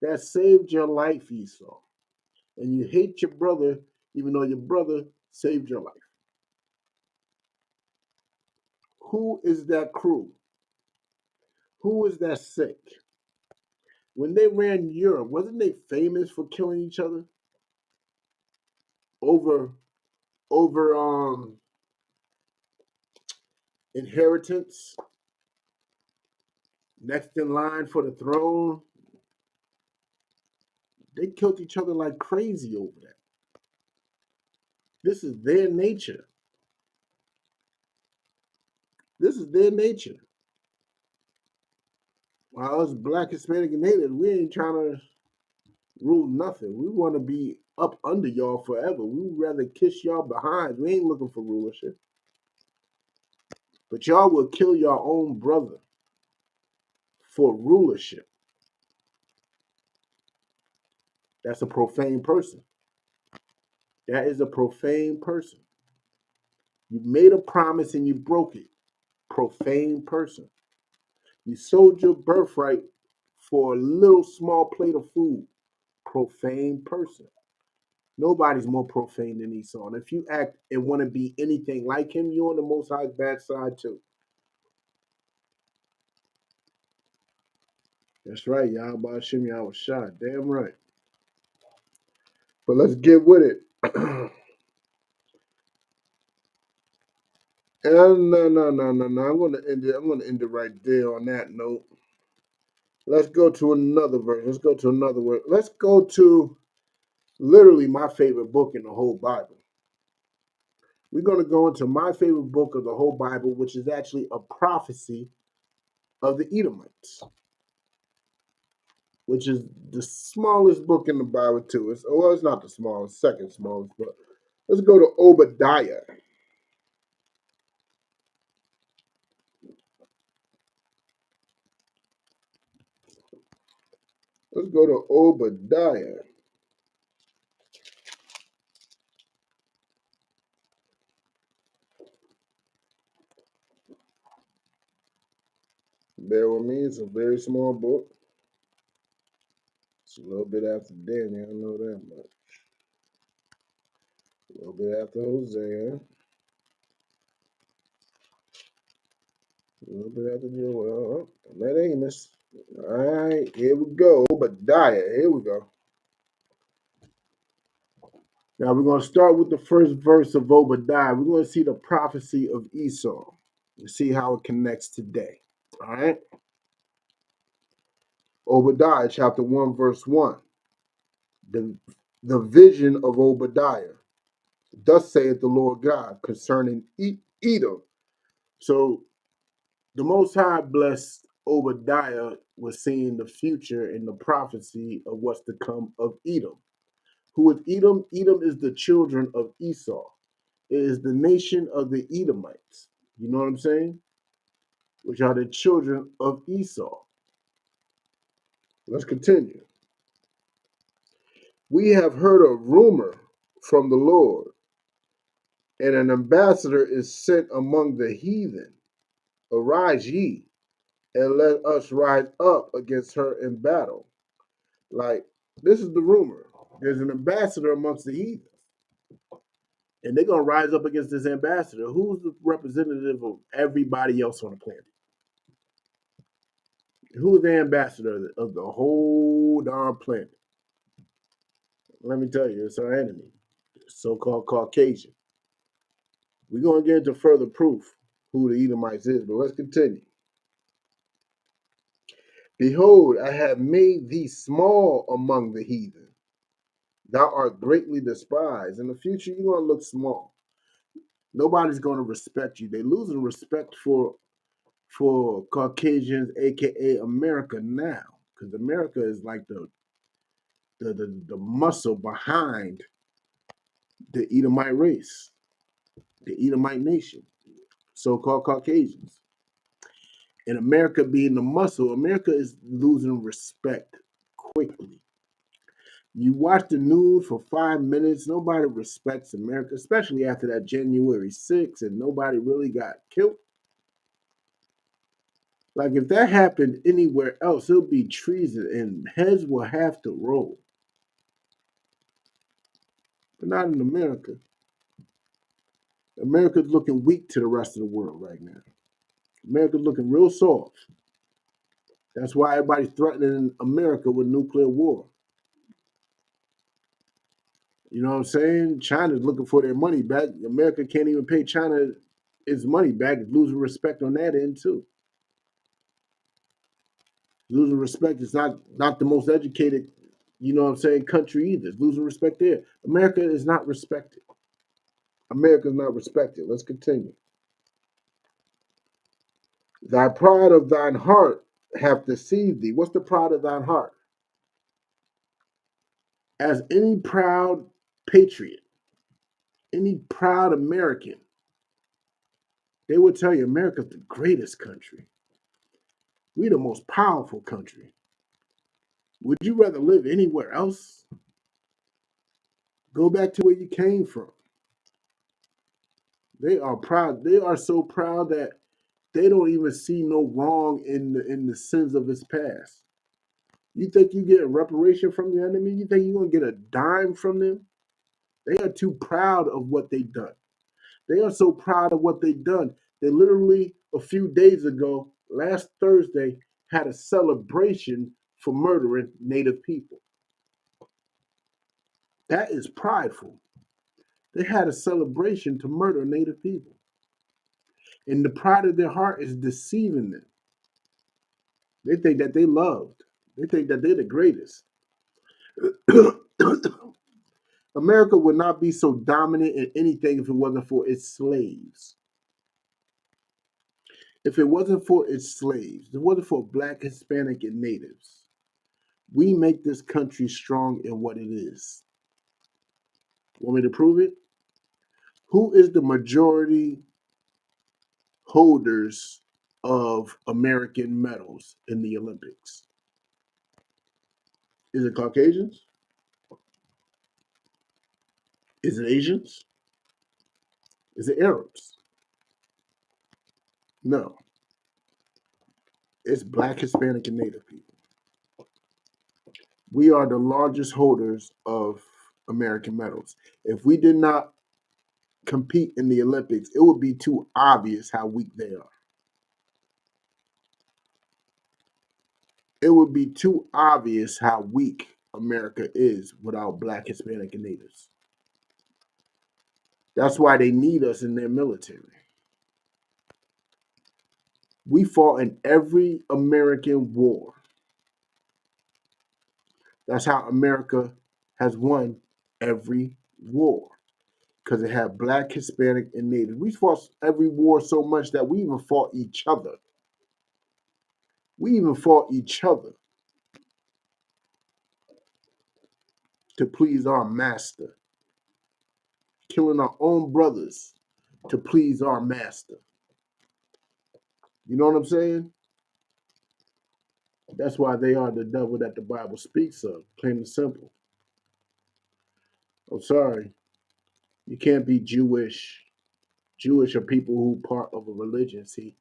that saved your life, Esau. And you hate your brother even though your brother saved your life. Who is that crew? Who is that sick? When they ran Europe, wasn't they famous for killing each other over over inheritance, next in line for the throne? They killed each other like crazy over that. This is their nature. This is their nature. While us black, Hispanic, and Native, we ain't trying to rule nothing. We want to be up under y'all forever. We would rather kiss y'all behind. We ain't looking for rulership. But y'all will kill your own brother for rulership. That's a profane person. That is a profane person. You made a promise and you broke it. Profane person. You sold your birthright for a little small plate of food. Profane person. Nobody's more profane than Esau. And if you act and want to be anything like him, you're on the Most High's bad side too. That's right, Yahweh Hashem Yahweh Shah. Damn right. But let's get with it. And no. I'm gonna end it. I'm gonna end it right there on that note. Let's go to another verse. Let's go to another word. Let's go to literally my favorite book in the whole Bible. We're going to go into my favorite book of the whole Bible, which is actually a prophecy of the Edomites, which is the smallest book in the Bible, too. It's not the smallest, second smallest, but let's go to Obadiah. Let's go to Obadiah. Bear with me, it's a very small book. It's a little bit after Daniel, I know that much. A little bit after Hosea. A little bit after Joel. That Amos. All right, here we go. Obadiah. Here we go. Now we're going to start with the first verse of Obadiah. We're going to see the prophecy of Esau and see how it connects today. All right. Obadiah chapter 1, verse 1. The vision of Obadiah. Thus saith the Lord God concerning Edom. So the Most High blessed Obadiah with seeing the future and the prophecy of what's to come of Edom. Who is Edom? Edom is the children of Esau. It is the nation of the Edomites. You know what I'm saying? Which are the children of Esau. Let's continue. We have heard a rumor from the Lord, and an ambassador is sent among the heathen. Arise ye, and let us rise up against her in battle. Like, this is the rumor. There's an ambassador amongst the heathen. And they're going to rise up against this ambassador. Who's the representative of everybody else on the planet? Who's the ambassador of the whole darn planet? Let me tell you, it's our enemy, so-called Caucasian. We're going to get into further proof who the Edomites is, but let's continue. Behold, I have made thee small among the heathen. Thou art greatly despised. In the future, you're going to look small. Nobody's going to respect you. They're losing respect for Caucasians, aka America now, because America is like the muscle behind the Edomite race, the Edomite nation, so-called Caucasians. And America being the muscle, America is losing respect quickly. You watch the news for 5 minutes, nobody respects America, especially after that January 6th, and nobody really got killed. Like, if that happened anywhere else, it'll be treason and heads will have to roll. But not in America. America's looking weak to the rest of the world right now. America's looking real soft. That's why everybody's threatening America with nuclear war. You know what I'm saying? China's looking for their money back. America can't even pay China its money back. It's losing respect on that end too. Losing respect is not the most educated, you know what I'm saying, country either. It's losing respect there. America is not respected. America is not respected. Let's continue. Thy pride of thine heart hath deceived thee. What's the pride of thine heart? As any proud patriot, any proud American, they would tell you America's the greatest country. We're the most powerful country. Would you rather live anywhere else? Go back to where you came from. They are proud. They are so proud that they don't even see no wrong in the sins of his past. You think you get a reparation from your enemy? You think you're gonna get a dime from them? They are too proud of what they done. They are so proud of what they done. They literally a few days ago, last Thursday, had a celebration for murdering Native people. That is prideful. They had a celebration to murder Native people. And the pride of their heart is deceiving them. They think that they loved. They think that they're the greatest. America would not be so dominant in anything if it wasn't for its slaves. If it wasn't for its slaves, if it wasn't for Black, Hispanic, and natives, we make this country strong in what it is. Want me to prove it? Who is the majority holders of American medals in the Olympics? Is it Caucasians? Is it Asians? Is it Arabs? No. It's Black, Hispanic, and Native people. We are the largest holders of American medals. If we did not compete in the Olympics, it would be too obvious how weak they are. It would be too obvious how weak America is without Black, Hispanic, and natives. That's why they need us in their military. We fought in every American war. That's how America has won every war, because it had Black, Hispanic, and Native. We fought every war so much that we even fought each other. We even fought each other to please our master, killing our own brothers to please our master. You know what I'm saying? That's why they are the devil that the Bible speaks of, plain and simple. I'm sorry. You can't be Jewish. Jewish are people who part of a religion. See,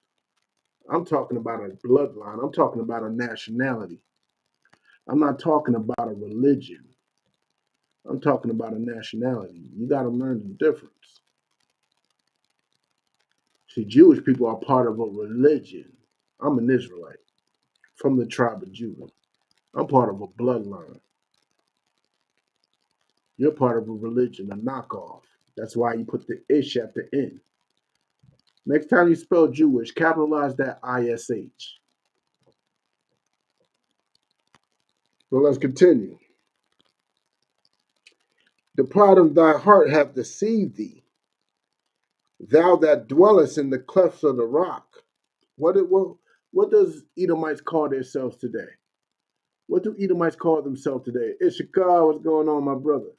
I'm talking about a bloodline. I'm talking about a nationality. I'm not talking about a religion. I'm talking about a nationality. You got to learn the difference. See, Jewish people are part of a religion. I'm an Israelite from the tribe of Judah. I'm part of a bloodline. You're part of a religion, a knockoff. That's why you put the ish at the end. Next time you spell Jewish, capitalize that ISH. So let's continue. The pride of thy heart hath deceived thee, thou that dwellest in the clefts of the rock. What does Edomites call themselves today? What do Edomites call themselves today? Issachar, what's going on, my brother?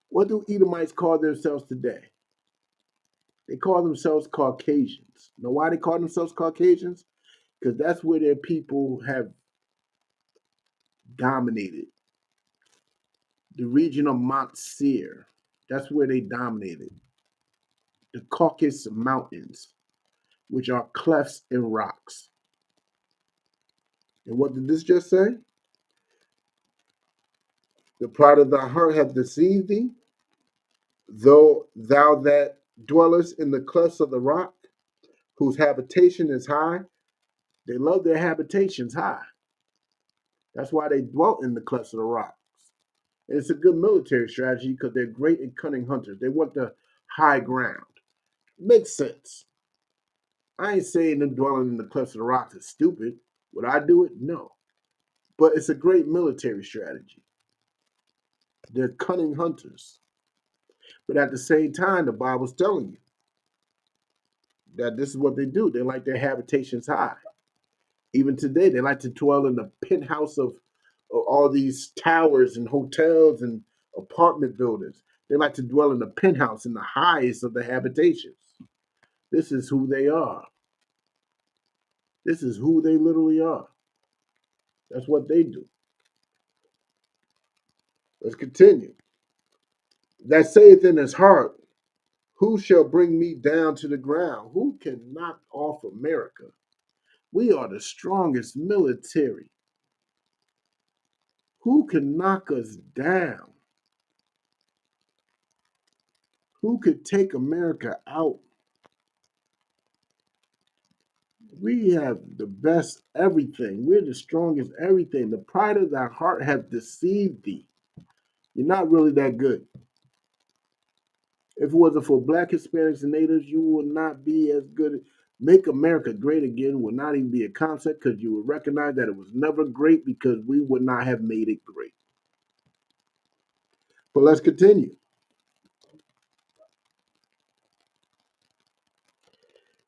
What do Edomites call themselves today? They call themselves Caucasians. Know why they call themselves Caucasians? Because that's where their people have dominated. The region of Mount Seir. That's where they dominated. The Caucasus Mountains, which are clefts in rocks. And what did this just say? The pride of thy heart hath deceived thee, though thou that dwellest in the clefts of the rock, whose habitation is high. They love their habitations high. That's why they dwelt in the clefts of the rocks. And it's a good military strategy because they're great and cunning hunters. They want the high ground. Makes sense. I ain't saying them dwelling in the clefts of the rocks is stupid. Would I do it? No. But it's a great military strategy. They're cunning hunters. But at the same time, the Bible's telling you that this is what they do. They like their habitations high. Even today, they like to dwell in the penthouse of all these towers and hotels and apartment buildings. They like to dwell in the penthouse, in the highest of the habitations. This is who they are. This is who they literally are. That's what they do. Let's continue. That saith in his heart, who shall bring me down to the ground? Who can knock off America? We are the strongest military. Who can knock us down? Who could take America out? We have the best everything. We're the strongest everything. The pride of thy heart hath deceived thee. You're not really that good. If it wasn't for black Hispanics and natives, you will not be as good. Make America great again will not even be a concept because you would recognize that it was never great because we would not have made it great. But let's continue.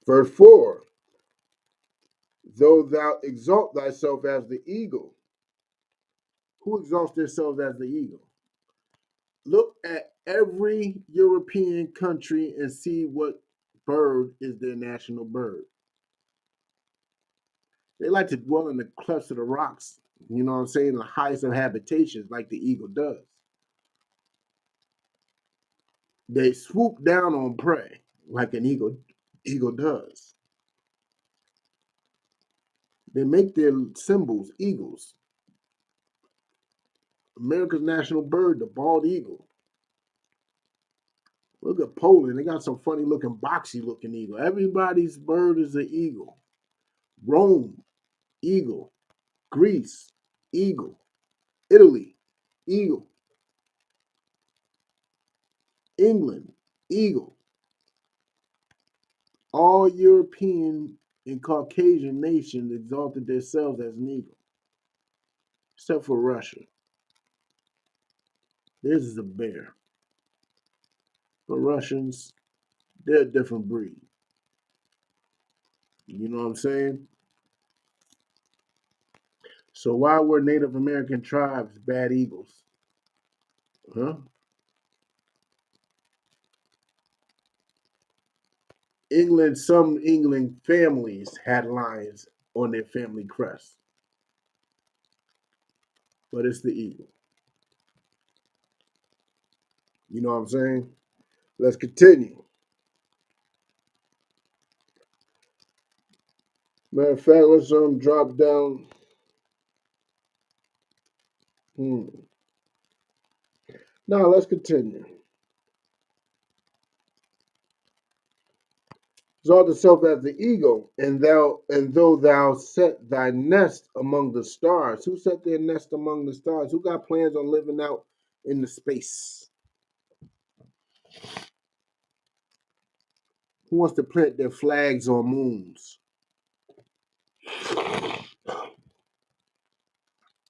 Verse 4. Though thou exalt thyself as the eagle. Who exalts themselves as the eagle? Look at every European country and see what bird is their national bird. They like to dwell in the clefts of the rocks, you know what I'm saying, the highest of habitations like the eagle does. They swoop down on prey like an eagle does. They make their symbols eagles. America's national bird, the bald eagle. Look at Poland. They got some funny looking, boxy looking eagle. Everybody's bird is an eagle. Rome, eagle. Greece, eagle. Italy, eagle. England, eagle. All European and Caucasian nations exalted themselves as an eagle, except for Russia. This is a bear. But Russians, they're a different breed. You know what I'm saying? So why were Native American tribes bad eagles? Huh? Some England families had lions on their family crest, but it's the eagle. You know what I'm saying? Let's continue. Matter of fact, let's drop down. Now let's continue. Exalt thyself as the eagle, and though thou set thy nest among the stars. Who set their nest among the stars? Who got plans on living out in the space? Who wants to plant their flags on moons?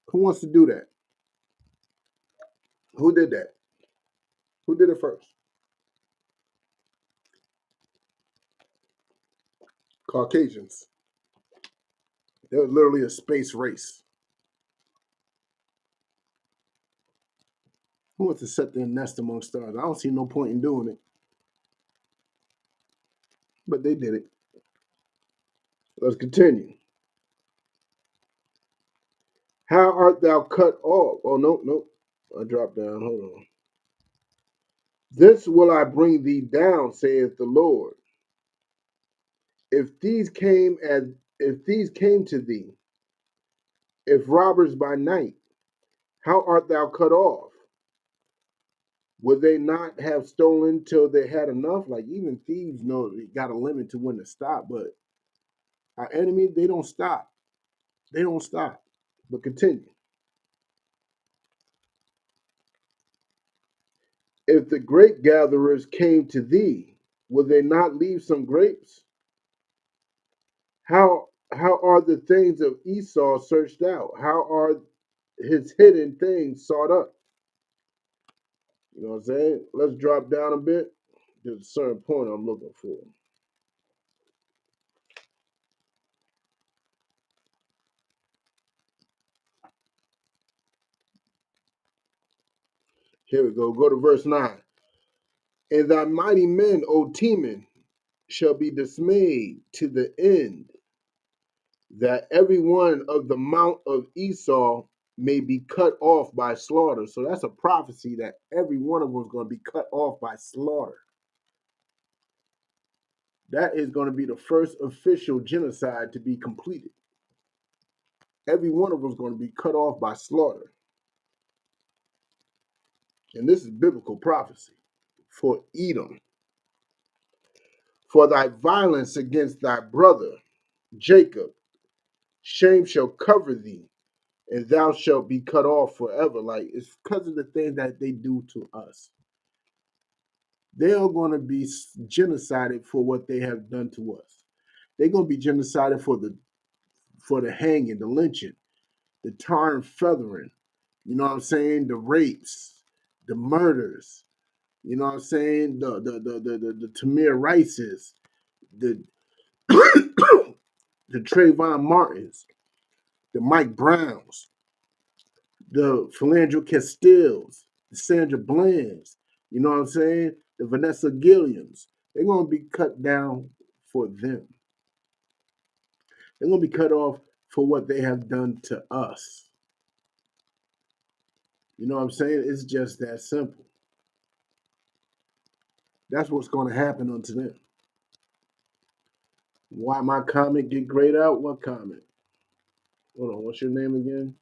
Who wants to do that? Who did that? Who did it first? Caucasians. There was literally a space race. Who wants to set their nest among stars? I don't see no point in doing it, but they did it. Let's continue. How art thou cut off? Oh, no, no. I dropped down. Hold on. This will I bring thee down, saith the Lord. If these came to thee, if robbers by night, how art thou cut off? Would they not have stolen till they had enough? Like even thieves know they got a limit to when to stop, but our enemy, they don't stop. They don't stop. But continue. If the grape gatherers came to thee, would they not leave some grapes? How are the things of Esau searched out? How are his hidden things sought up? You know what I'm saying? Let's drop down a bit. There's a certain point I'm looking for. Here we go. Go to verse 9. And thy mighty men, O Teman, shall be dismayed to the end that every one of the mount of Esau may be cut off by slaughter. So that's a prophecy that every one of them is going to be cut off by slaughter. That is going to be the first official genocide to be completed. Every one of them is going to be cut off by slaughter. And this is biblical prophecy for Edom. For thy violence against thy brother Jacob, shame shall cover thee, and thou shalt be cut off forever. Like it's because of the things that they do to us. They are going to be genocided for what they have done to us. They're going to be genocided for the hanging, the lynching, the tar and feathering. You know what I'm saying? The rapes, the murders. You know what I'm saying? The Tamir Rices, the the Trayvon Martins, the Mike Browns, the Philandro Castilles, the Sandra Blands, you know what I'm saying? The Vanessa Gilliams. They're going to be cut down for them. They're going to be cut off for what they have done to us. You know what I'm saying? It's just that simple. That's what's going to happen unto them. Why my comment get grayed out? What comment? Hold on, what's your name again?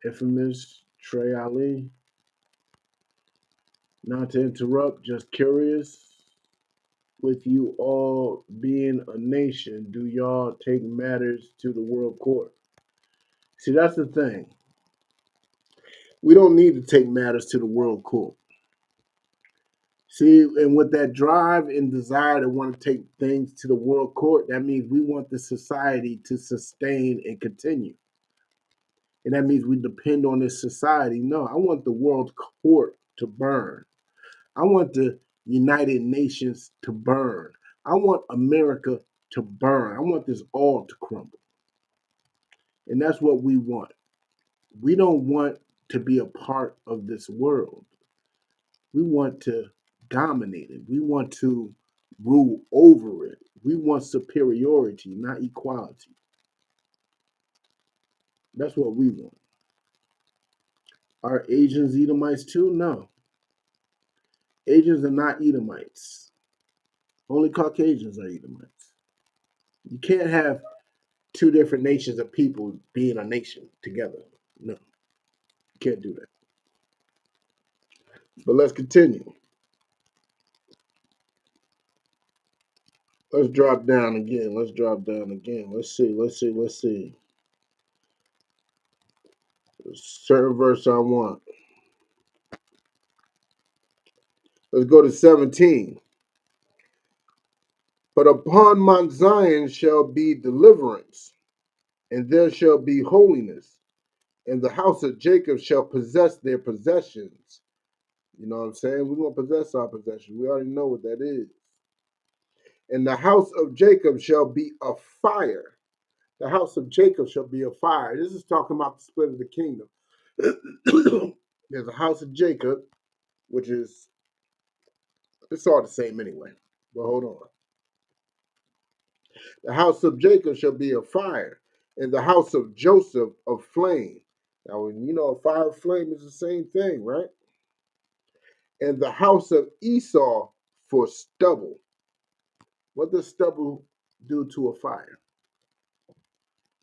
Infamous Trey Ali. Not to interrupt, just curious. With you all being a nation, do y'all take matters to the world court? See, that's the thing. We don't need to take matters to the world court. See, and with that drive and desire to want to take things to the world court, that means we want the society to sustain and continue. And that means we depend on this society. No, I want the world court to burn. I want the United Nations to burn. I want America to burn. I want this all to crumble. And that's what we want. We don't want to be a part of this world. We want to dominate it. We want to rule over it. We want superiority, not equality. That's what we want. Are Asians Edomites too? No. Asians are not Edomites. Only Caucasians are Edomites. You can't have two different nations of people being a nation together. No, you can't do that. But let's continue. Let's drop down again. Let's drop down again. Let's see. Certain verse I want. Let's go to 17. But upon Mount Zion shall be deliverance, and there shall be holiness, and the house of Jacob shall possess their possessions. You know what I'm saying? We're going to possess our possessions. We already know what that is. And the house of Jacob shall be a fire, The house of Jacob shall be a fire. This is talking about the split of the kingdom. There's a house of Jacob, which is, it's all the same anyway. But hold on. The house of Jacob shall be a fire, and the house of Joseph a flame. Now, you know, a fire flame is the same thing, right? And the house of Esau for stubble. What does stubble do to a fire?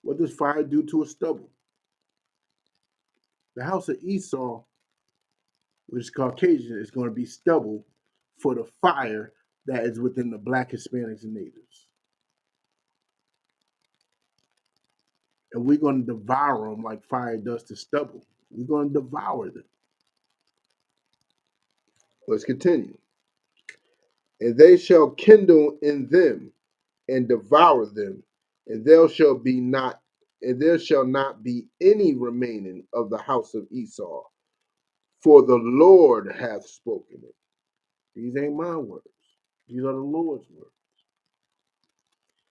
What does fire do to a stubble? The house of Esau, which is Caucasian, is going to be stubble for the fire that is within the black Hispanics and natives. And we're going to devour them like fire does to stubble. We're going to devour them. Let's continue. And they shall kindle in them and devour them, and there shall not be any remaining of the house of Esau, for the Lord hath spoken it. These ain't my words. These are the Lord's words.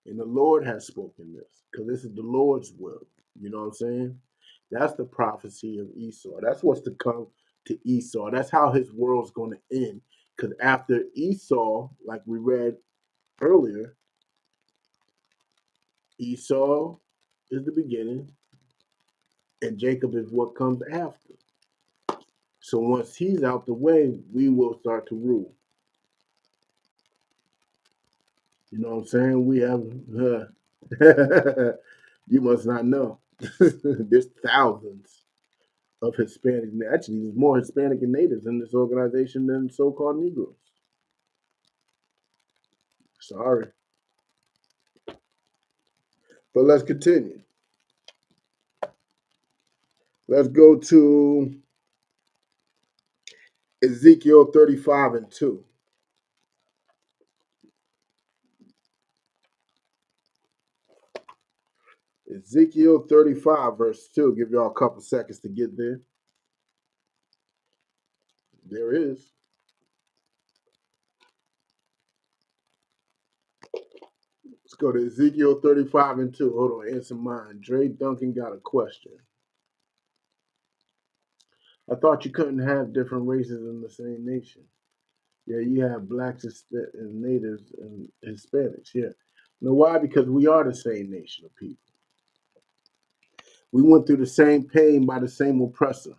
And the Lord has spoken this, because this is the Lord's will. You know what I'm saying? That's the prophecy of Esau. That's what's to come to Esau. That's how his world's going to end. Because after Esau, like we read earlier, Esau is the beginning, and Jacob is what comes after. So once he's out the way, we will start to rule. You know what I'm saying? We have, you must not know. There's thousands of Hispanic. Actually, there's more Hispanic and natives in this organization than so-called Negroes. Sorry. But let's continue. Let's go to Ezekiel 35 and 2. Ezekiel 35, verse 2. Give y'all a couple seconds to get there. There is. Let's go to Ezekiel 35 and 2. Hold on, answer mine. Dre Duncan got a question. I thought you couldn't have different races in the same nation. Yeah, you have blacks and natives and Hispanics. Yeah. You know why? Because we are the same nation of people. We went through the same pain by the same oppressor.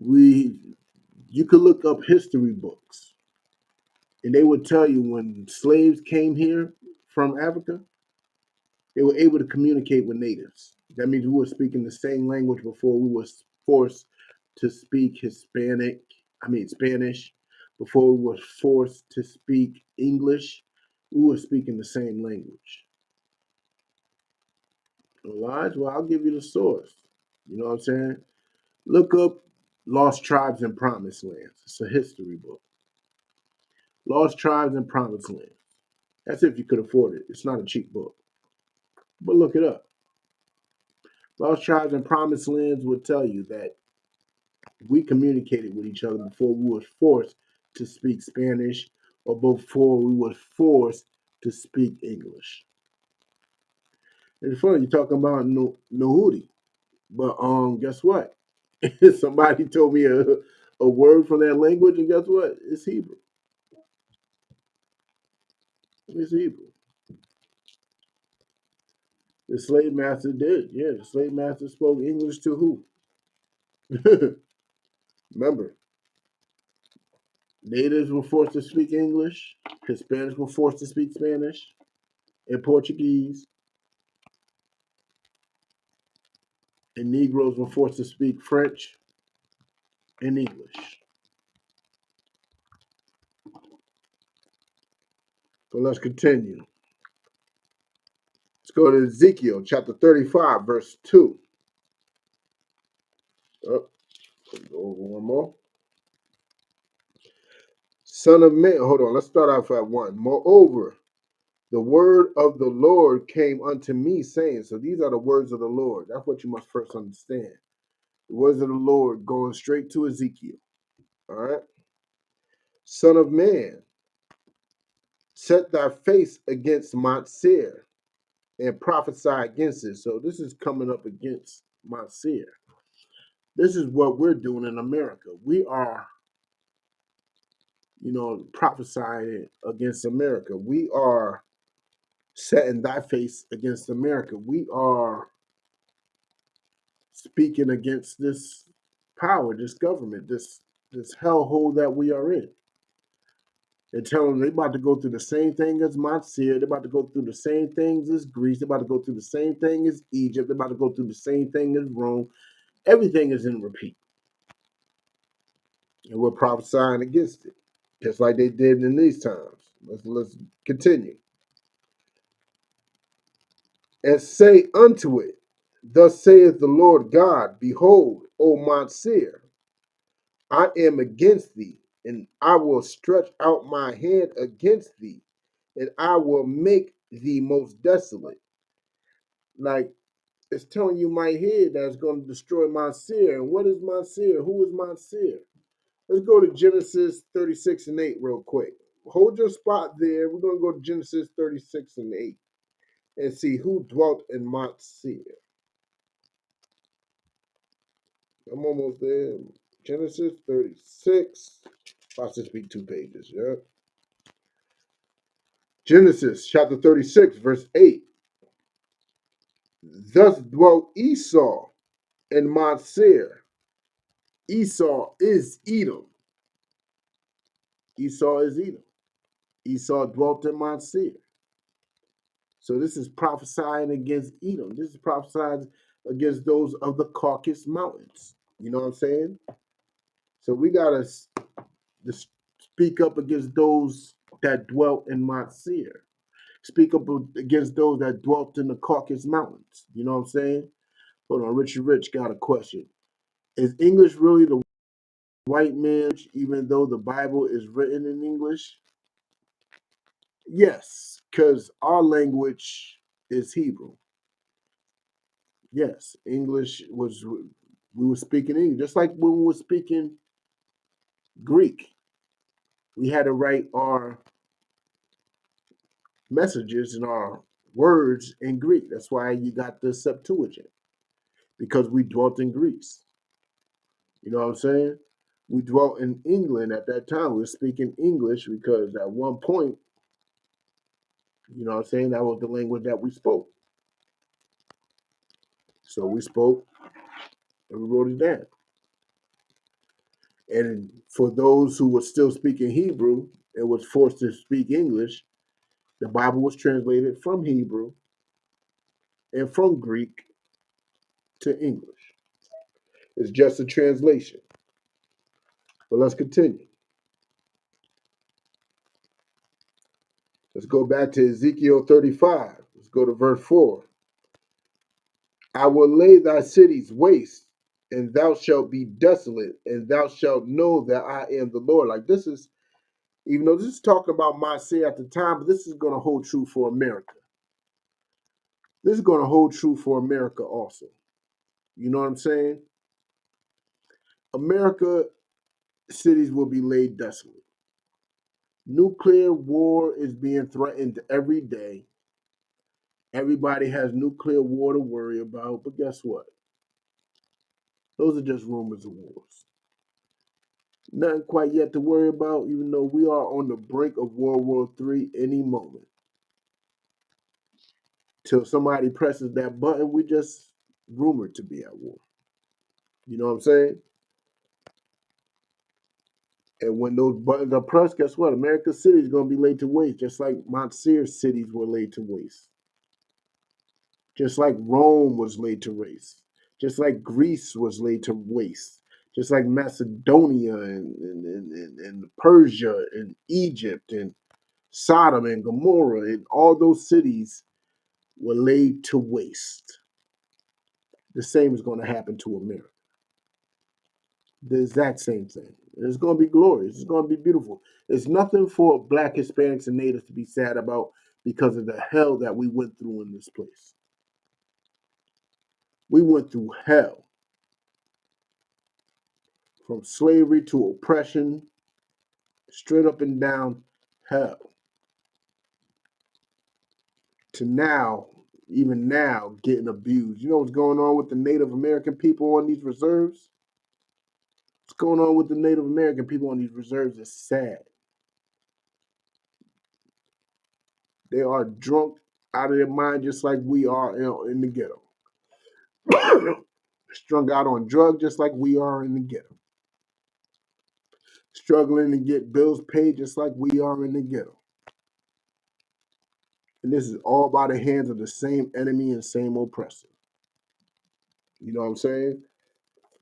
You could look up history books, and they would tell you when slaves came here from Africa, they were able to communicate with natives. That means we were speaking the same language before we were forced to speak Spanish. Before we were forced to speak English, we were speaking the same language. Elijah, well, I'll give you the source. You know what I'm saying? Look up Lost Tribes and Promised Lands. It's a history book. Lost Tribes and Promised Lands. That's if you could afford it. It's not a cheap book. But look it up. Lost Tribes and Promised Lands will tell you that we communicated with each other before we were forced to speak Spanish or before we were forced to speak English. It's funny you're talking about Nahudi, but guess what? Somebody told me a word from that language, and guess what? It's Hebrew. It's Hebrew. The slave master did. Yeah, the slave master spoke English to who? Remember, natives were forced to speak English, Hispanics were forced to speak Spanish and Portuguese, and Negroes were forced to speak French and English. So let's continue. Let's go to Ezekiel chapter 35, verse 2. Oh, go over one more. Son of man, hold on, let's start off at 1. Moreover, the word of the Lord came unto me, saying, so these are the words of the Lord. That's what you must first understand. The words of the Lord going straight to Ezekiel. All right. Son of man, set thy face against Mount Seir, and prophesy against it. So this is coming up against Monsieur. This is what we're doing in America. We are, prophesying against America. We are setting thy face against America. We are speaking against this power, this government, this hellhole that we are in. And telling them they're about to go through the same thing as Monsieur. They're about to go through the same things as Greece. They're about to go through the same thing as Egypt. They're about to go through the same thing as Rome. Everything is in repeat. And we're prophesying against it, just like they did in these times. Let's continue. And say unto it, thus saith the Lord God, behold, O Mount Seir, I am against thee, and I will stretch out my hand against thee, and I will make thee most desolate. Like, it's telling you my head that's going to destroy Mount Seir. And what is Mount Seir? Who is Mount Seir? Let's go to Genesis 36 and 8 real quick. Hold your spot there. We're going to go to Genesis 36 and 8 and see who dwelt in Mount Seir. I'm almost there. Genesis 36. Watch this be 2 pages, yeah? Genesis chapter 36, verse 8. Thus dwelt Esau in Mount Seir. Esau is Edom. Esau is Edom. Esau dwelt in Mount Seir. So this is prophesying against Edom. This is prophesying against those of the Caucasus Mountains. You know what I'm saying? So we got to speak up against those that dwelt in Mount Seir. Speak up against those that dwelt in the Caucasus Mountains. You know what I'm saying? Hold on, Richard Rich got a question. Is English really the white man, even though the Bible is written in English? Yes, because our language is Hebrew. Yes, English was, we were speaking English. Just like when we were speaking Greek, we had to write our messages and our words in Greek. That's why you got the Septuagint, because we dwelt in Greece. You know what I'm saying? We dwelt in England at that time. We were speaking English because at one point, you know what I'm saying, that was the language that we spoke. So we spoke and we wrote it down. And for those who were still speaking Hebrew and was forced to speak English, the Bible was translated from Hebrew and from Greek to English. It's just a translation. But let's continue. Let's go back to Ezekiel 35. Let's go to verse 4. I will lay thy cities waste, and thou shalt be desolate, and thou shalt know that I am the Lord. Like, this is, even though this is talking about Messiah at the time, but this is going to hold true for America. This is going to hold true for America also. You know what I'm saying? America cities will be laid desolate. Nuclear war is being threatened every day. Everybody has nuclear war to worry about, but guess what? Those are just rumors of wars. Nothing quite yet to worry about, even though we are on the brink of World War III any moment. Till somebody presses that button, we just rumored to be at war. You know what I'm saying? And when those buttons are pressed, guess what? America's city is going to be laid to waste, just like Mount Seir's cities were laid to waste. Just like Rome was laid to waste. Just like Greece was laid to waste. Just like Macedonia and Persia and Egypt and Sodom and Gomorrah and all those cities were laid to waste. The same is going to happen to America. The exact same thing. It's going to be glorious. It's going to be beautiful. It's nothing for Black, Hispanics, and Natives to be sad about because of the hell that we went through in this place. We went through hell. From slavery to oppression, straight up and down hell. To now, even now getting abused. You know what's going on with the Native American people on these reserves? What's going on with the Native American people on these reserves is sad. They are drunk out of their mind just like we are in the ghetto. Strung out on drugs just like we are in the ghetto. Struggling to get bills paid just like we are in the ghetto. And this is all by the hands of the same enemy and same oppressor. You know what I'm saying?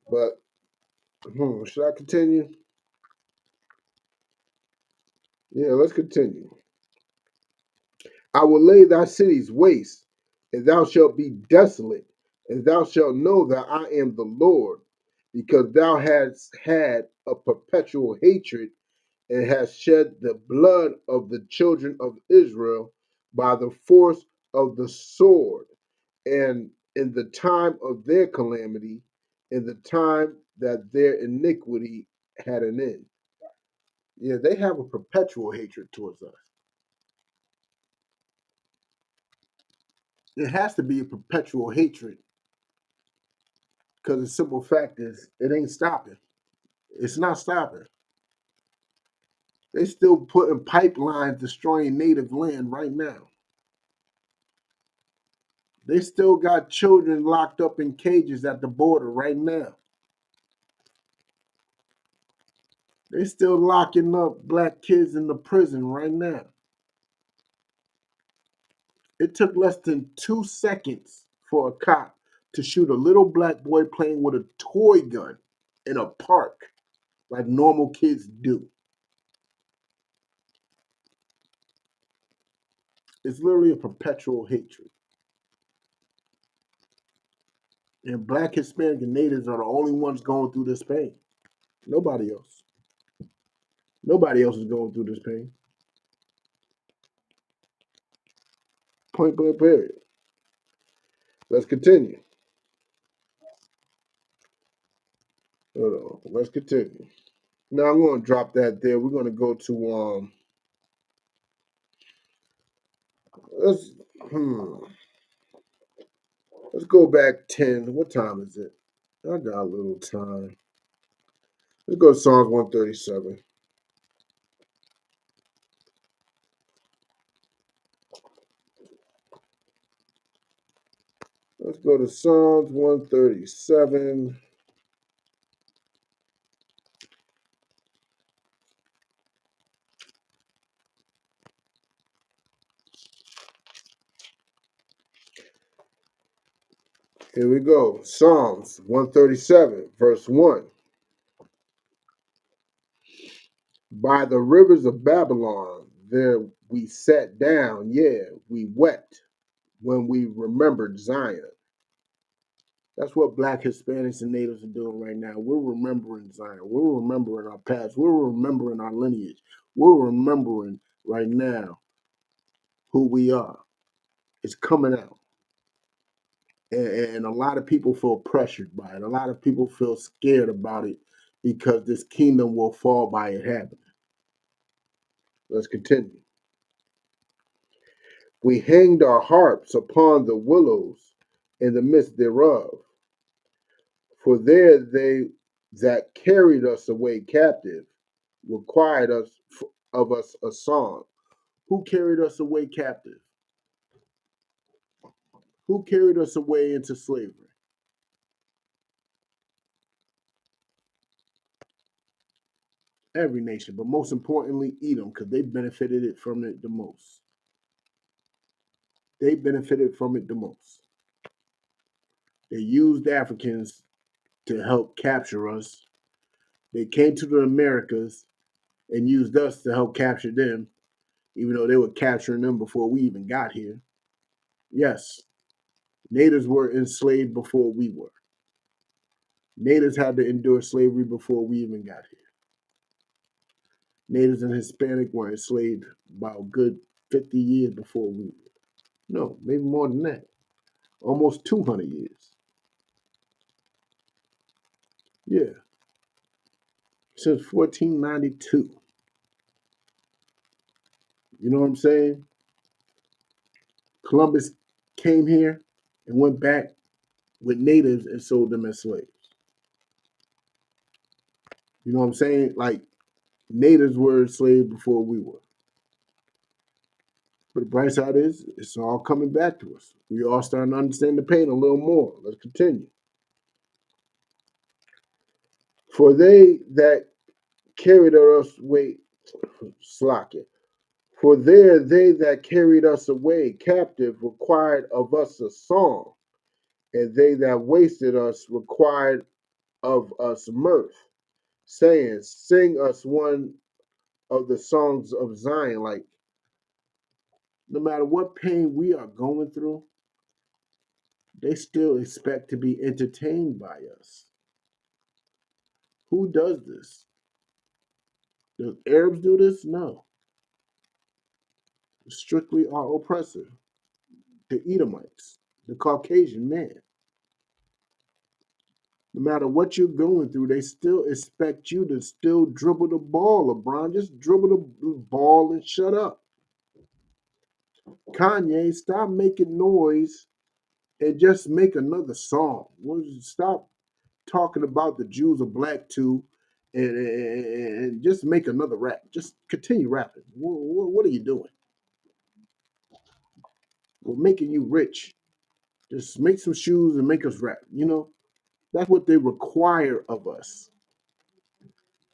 But should I continue? Yeah, let's continue. I will lay thy cities waste, and thou shalt be desolate, and thou shalt know that I am the Lord, because thou hast had a perpetual hatred and hast shed the blood of the children of Israel by the force of the sword, and in the time of their calamity, in the time that their iniquity had an end. Yeah, they have a perpetual hatred towards us. It has to be a perpetual hatred because the simple fact is it ain't stopping. It's not stopping. They still putting pipelines destroying native land right now. They still got children locked up in cages at the border right now. They still locking up black kids in the prison right now. It took less than 2 seconds for a cop to shoot a little black boy playing with a toy gun in a park like normal kids do. It's literally a perpetual hatred. And black, Hispanic, and natives are the only ones going through this pain. Nobody else. Nobody else is going through this pain. Point blank period. Let's continue. Hold on. Let's continue. Now I'm going to drop that there. We're going to go to let's let's go back 10. What time is it? I got a little time. Let's go to Psalms 137. Let's go to Psalms 137. Here we go. Psalms 137, verse 1. By the rivers of Babylon, there we sat down, yeah, we wept when we remembered Zion. That's what black Hispanics and natives are doing right now. We're remembering Zion. We're remembering our past. We're remembering our lineage. We're remembering right now who we are. It's coming out. And a lot of people feel pressured by it. A lot of people feel scared about it because this kingdom will fall by it happening. Let's continue. We hanged our harps upon the willows in the midst thereof. For there they that carried us away captive required of us a song. Who carried us away captive? Who carried us away into slavery? Every nation, but most importantly, Edom, because they benefited it from it the most. They benefited from it the most. They used Africans to help capture us. They came to the Americas and used us to help capture them, even though they were capturing them before we even got here. Yes, natives were enslaved before we were. Natives had to endure slavery before we even got here. Natives and Hispanic were enslaved about a good 50 years before we were. No, maybe more than that. Almost 200 years. Yeah, since 1492. You know what I'm saying? Columbus came here and went back with natives and sold them as slaves. You know what I'm saying? Like natives were slaves before we were. But the bright side is it's all coming back to us. We all starting to understand the pain a little more. Let's continue. For they that carried us away, slack it. For there they that carried us away captive required of us a song, and they that wasted us required of us mirth, saying, sing us one of the songs of Zion. Like, no matter what pain we are going through, they still expect to be entertained by us. Who does this? Do Arabs do this? No. Strictly our oppressor, the Edomites, the Caucasian man. No matter what you're going through, they still expect you to still dribble the ball, LeBron. Just dribble the ball and shut up. Kanye, stop making noise and just make another song. Stop talking about the Jews are black too, and just make another rap. Just continue rapping. What are you doing? We're making you rich. Just make some shoes and make us rap. You know, that's what they require of us.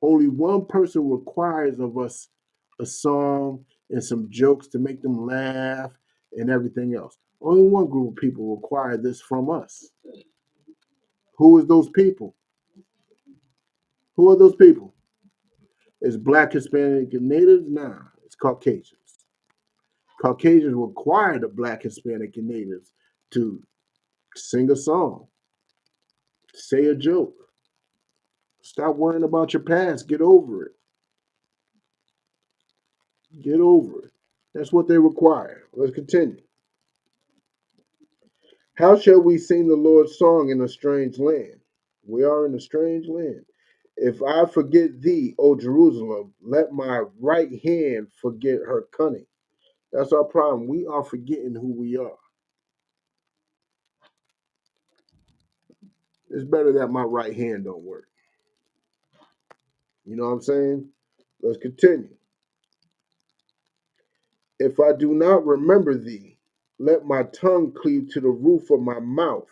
Only one person requires of us a song and some jokes to make them laugh and everything else. Only one group of people require this from us. Who is those people? Who are those people? It's black, Hispanic, and natives? Nah, it's Caucasians. Caucasians require the black, Hispanic, and natives to sing a song, say a joke. Stop worrying about your past. Get over it. Get over it. That's what they require. Let's continue. How shall we sing the Lord's song in a strange land? We are in a strange land. If I forget thee, O Jerusalem, let my right hand forget her cunning. That's our problem. We are forgetting who we are. It's better that my right hand don't work. You know what I'm saying? Let's continue. If I do not remember thee, let my tongue cleave to the roof of my mouth.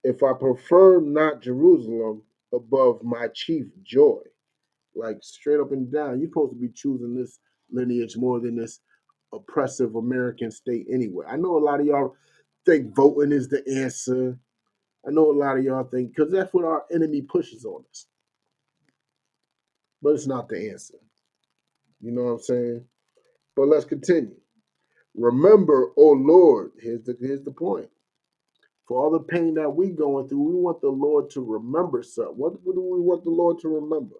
If I prefer not Jerusalem above my chief joy. Like straight up and down, you're supposed to be choosing this lineage more than this oppressive American state anyway. I know a lot of y'all think voting is the answer. I know a lot of y'all think because that's what our enemy pushes on us. But it's not the answer. You know what I'm saying? But let's continue. Remember, oh Lord, here's the point. For all the pain that we going through, we want the Lord to remember something. What do we want the Lord to remember?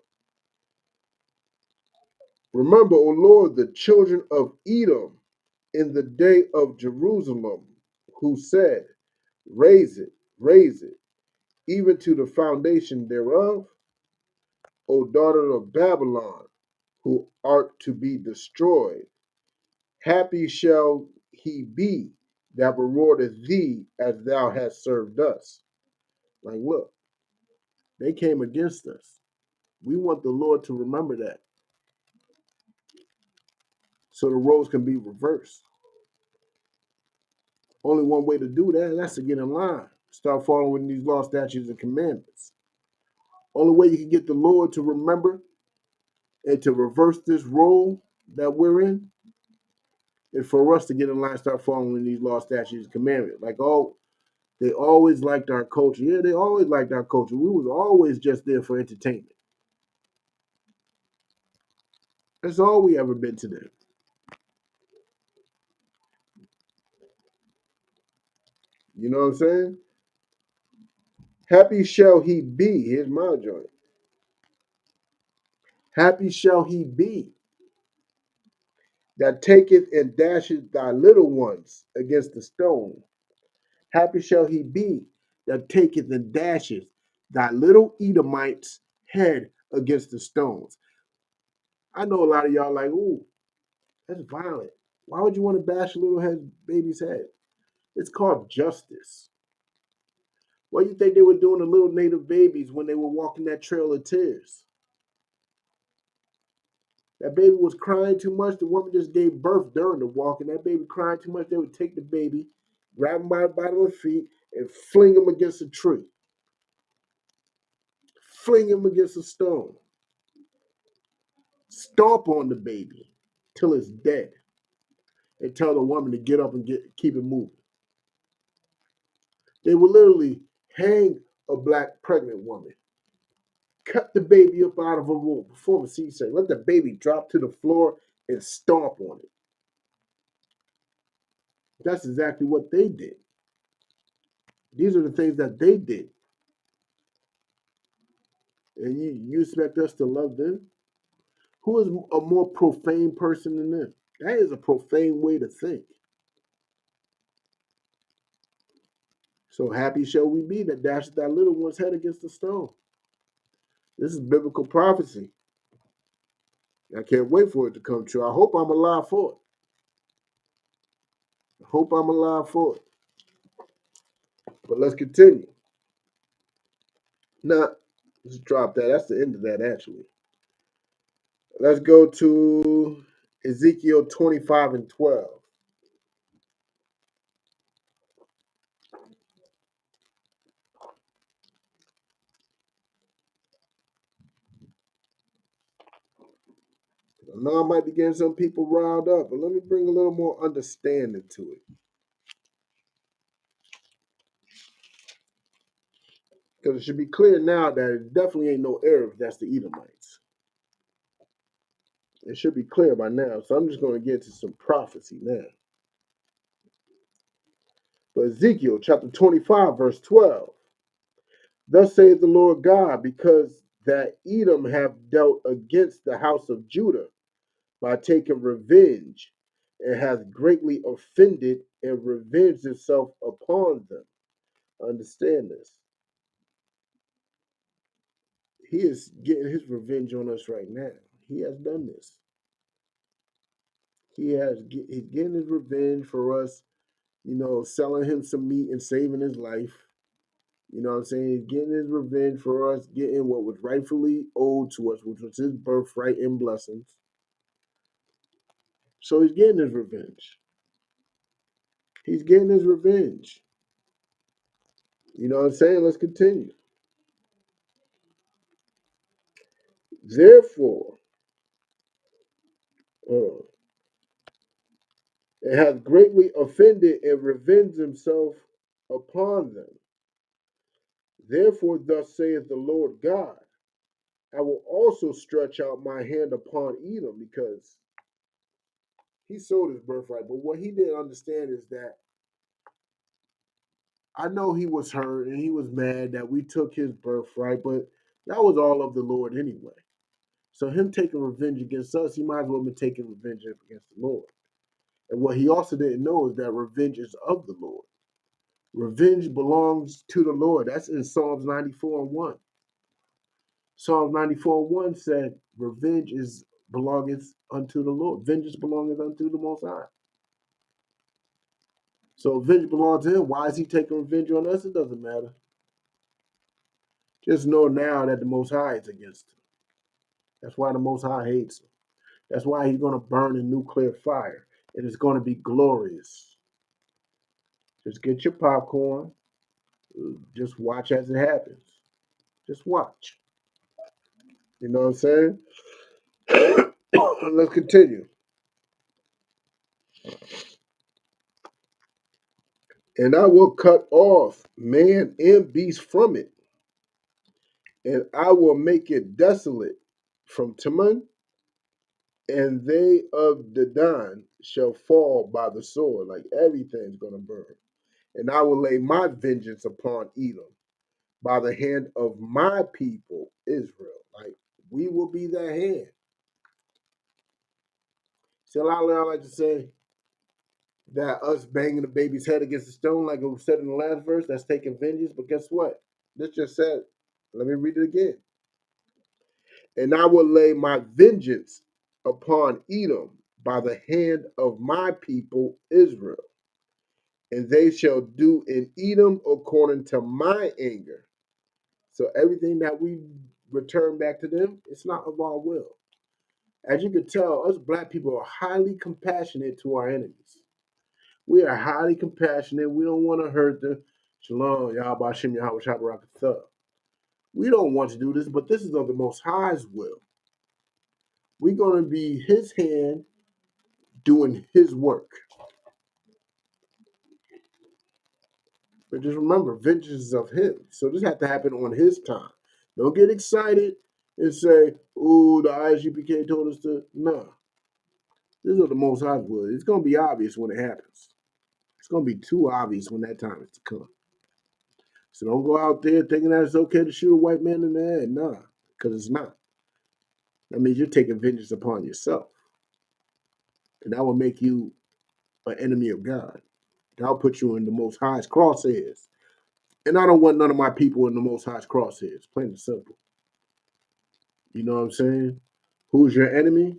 Remember, O Lord, the children of Edom in the day of Jerusalem, who said, raise it, even to the foundation thereof, O daughter of Babylon, who art to be destroyed. Happy shall he be that rewardeth thee as thou hast served us. Like, look, they came against us. We want the Lord to remember that so the roles can be reversed. Only one way to do that, that's to get in line. Start following these law, statutes, and commandments. Only way you can get the Lord to remember and to reverse this role that we're in is for us to get in line and start following these law, statutes, and commandments. Like, oh, they always liked our culture. Yeah, they always liked our culture. We was always just there for entertainment. That's all we ever been to them. You know what I'm saying? Happy shall he be. Here's my joint. Happy shall he be that taketh and dasheth thy little ones against the stone. Happy shall he be that taketh and dasheth thy little Edomite's head against the stones. I know a lot of y'all like, ooh, that's violent. Why would you want to bash a little baby's head? It's called justice. What do you think they were doing to little native babies when they were walking that trail of tears? That baby was crying too much. The woman just gave birth during the walk, and that baby crying too much. They would take the baby, grab him by the bottom of the feet, and fling him against a tree. Fling him against a stone. Stomp on the baby till it's dead, and tell the woman to get up and keep it moving. They would literally hang a black pregnant woman, cut the baby up out of her womb, perform a C-section, let the baby drop to the floor and stomp on it. That's exactly what they did. These are the things that they did. And you expect us to love them? Who is a more profane person than them? That is a profane way to think. So happy shall we be that dashes that little one's head against the stone. This is biblical prophecy. I can't wait for it to come true. I hope I'm alive for it. I hope I'm alive for it. But let's continue. Now, let's drop that. That's the end of that, actually. Let's go to Ezekiel 25 and 12. I know I might be getting some people riled up, but let me bring a little more understanding to it. Because it should be clear now that it definitely ain't no Arabs, that's the Edomites. It should be clear by now. So I'm just going to get to some prophecy now. But Ezekiel chapter 25, verse 12. Thus saith the Lord God, because that Edom have dealt against the house of Judah by taking revenge, and hath greatly offended and revenged itself upon them. Understand this. He is getting his revenge on us right now. He has done this. He's getting his revenge for us, selling him some meat and saving his life. You know what I'm saying? He's getting his revenge for us getting what was rightfully owed to us, which was his birthright and blessings. So he's getting his revenge. He's getting his revenge. You know what I'm saying? Let's continue. Therefore, it hath greatly offended and revenged himself upon them. Therefore, thus saith the Lord God, I will also stretch out my hand upon Edom, because he sold his birthright. But what he didn't understand is that I know he was hurt and he was mad that we took his birthright, but that was all of the Lord anyway. So him taking revenge against us, he might as well have been taking revenge against the Lord. And what he also didn't know is that revenge is of the Lord. Revenge belongs to the Lord. That's in Psalms 94 and 1. Psalms 94 and 1 said, revenge belongeth unto the Lord. Vengeance belongeth unto the Most High. So vengeance belongs to him. Why is he taking revenge on us? It doesn't matter. Just know now that the Most High is against him. That's why the Most High hates him. That's why he's going to burn in nuclear fire. And it's going to be glorious. Just get your popcorn. Just watch as it happens. Just watch. You know what I'm saying? Let's continue. And I will cut off man and beast from it, and I will make it desolate from Teman, and they of Dedan shall fall by the sword. Like everything's going to burn. And I will lay my vengeance upon Edom by the hand of my people, Israel. Like, we will be that hand. See, a lot of y'all like to say that us banging the baby's head against the stone, like it was said in the last verse, that's taking vengeance. But guess what? This just said, let me read it again. And I will lay my vengeance upon Edom by the hand of my people, Israel. and they shall do in Edom according to my anger. So everything that we return back to them, it's not of our will. As you can tell, us black people are highly compassionate to our enemies. We are highly compassionate. We don't want to hurt the Shalom, Yahweh Shem Yahweh Shabbat. We don't want to do this, but this is of the Most High's will. We're going to be His hand doing His work. But just remember, vengeance is of Him. So this has to happen on His time. Don't get excited and say, "Oh, the ISUPK told us to." No, this is the Most High's will. It's going to be obvious when it happens. It's going to be too obvious when that time is to come. So don't go out there thinking that it's okay to shoot a white man in the head. Nah, because it's not. That means you're taking vengeance upon yourself. And that will make you an enemy of God. That'll put you in the Most High's crosshairs. And I don't want none of my people in the Most High's crosshairs. Plain and simple. You know what I'm saying? Who's your enemy?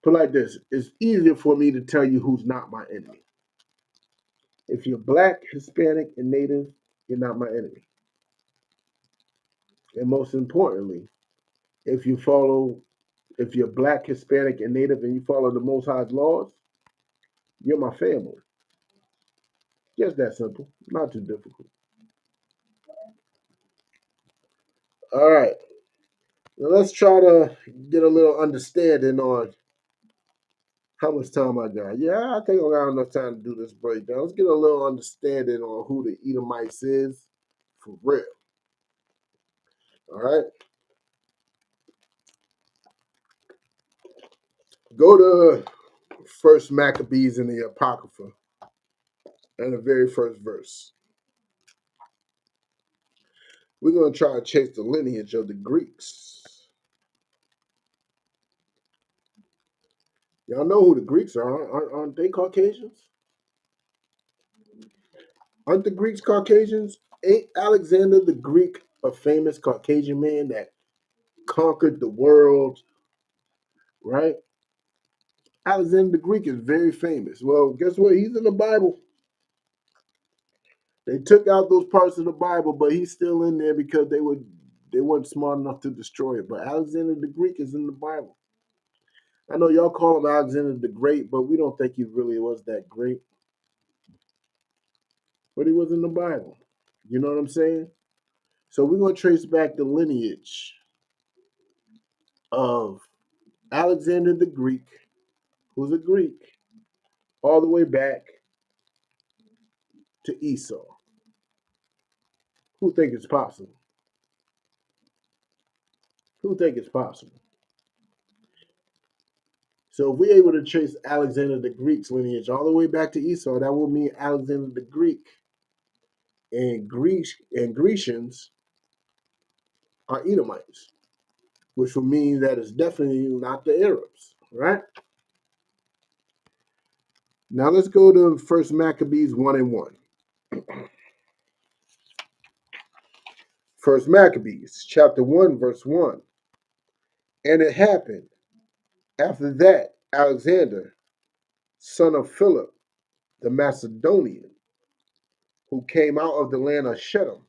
Put it like this. It's easier for me to tell you who's not my enemy. If you're black, Hispanic, and Native, you're not my enemy. And most importantly, if you're black, Hispanic, and Native, and you follow the Most High's laws, you're my family. Just that simple. Not too difficult. All right. Now let's try to get a little understanding on how much time I got. Yeah, I think I got enough time to do this breakdown. Let's get a little understanding on who the Edomites is for real. All right. Go to First Maccabees in the Apocrypha and the very first verse. We're going to try to chase the lineage of the Greeks. Y'all know who the Greeks are, aren't they Caucasians? Aren't the Greeks Caucasians? Ain't Alexander the Greek a famous Caucasian man that conquered the world, right? Alexander the Greek is very famous. Well, guess what? He's in the Bible. They took out those parts of the Bible, but he's still in there because they weren't smart enough to destroy it. But Alexander the Greek is in the Bible. I know y'all call him Alexander the Great, but we don't think he really was that great. But he was in the Bible. You know what I'm saying? So we're going to trace back the lineage of Alexander the Greek, who's a Greek, all the way back to Esau. Who think it's possible? Who think it's possible? So if we're able to trace Alexander the Greek's lineage all the way back to Esau, that will mean Alexander the Greek and Grecians are Edomites, which will mean that it's definitely not the Arabs, right? Now let's go to First Maccabees 1 and 1. First Maccabees, chapter 1, verse 1. And it happened after that Alexander, son of Philip, the Macedonian, who came out of the land of Shechem,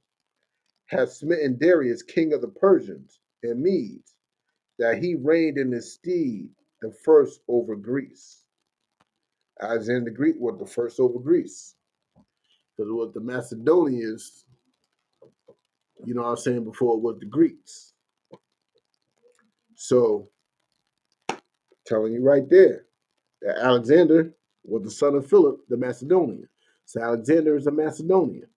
had smitten Darius, king of the Persians and Medes, that he reigned in his stead the first over Greece. Alexander the Greek was the first over Greece. Because it was the Macedonians, you know what I'm saying, before it was the Greeks. So, telling you right there that Alexander was the son of Philip, the Macedonian. So Alexander is a Macedonian. Is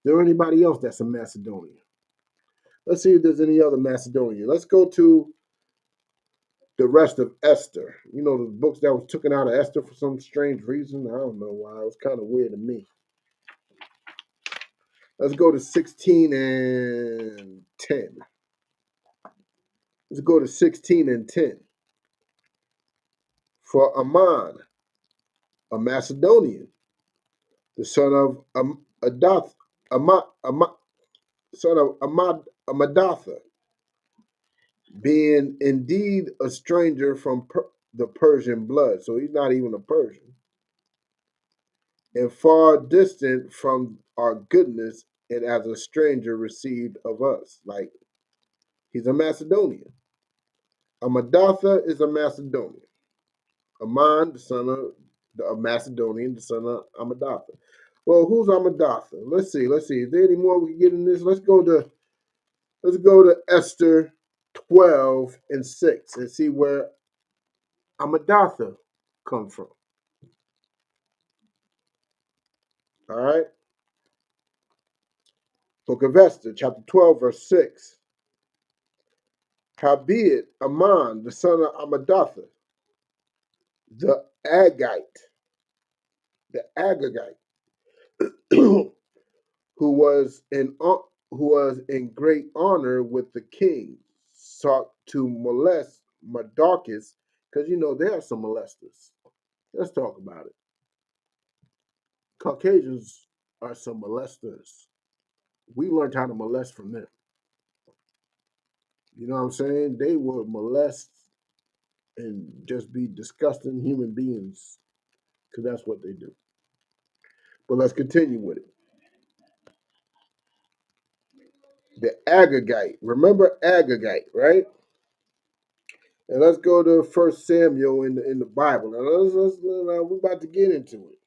there anybody else that's a Macedonian? Let's see if there's any other Macedonian. Let's go to the rest of Esther. You know, the books that was taken out of Esther for some strange reason. I don't know why. It was kind of weird to me. Let's go to 16 and 10. Let's go to 16 and 10. For Ammon, a Macedonian, the son of Adath, son of Amadatha, being indeed a stranger from the Persian blood. So he's not even a Persian. and far distant from our goodness, and as a stranger received of us. Like he's a Macedonian. A Madatha is a Macedonian. Aman, the son of a Macedonian, the son of Amadatha. Well, who's Amadatha? Let's see. Is there any more we can get in this? Let's go to Esther 12:6 and see where Amadatha come from. All right. Book of Esther, chapter 12, verse 6. Howbeit Aman, the son of Amadatha, the Agagite, who was in great honor with the king, sought to molest Mardarchus, because there are some molesters. Let's talk about it. Caucasians are some molesters. We learned how to molest from them. You know what I'm saying? They will molest and just be disgusting human beings because that's what they do. But let's continue with it. The Agagite. Remember Agagite, right? And let's go to First Samuel in the Bible. Now, we're about to get into it.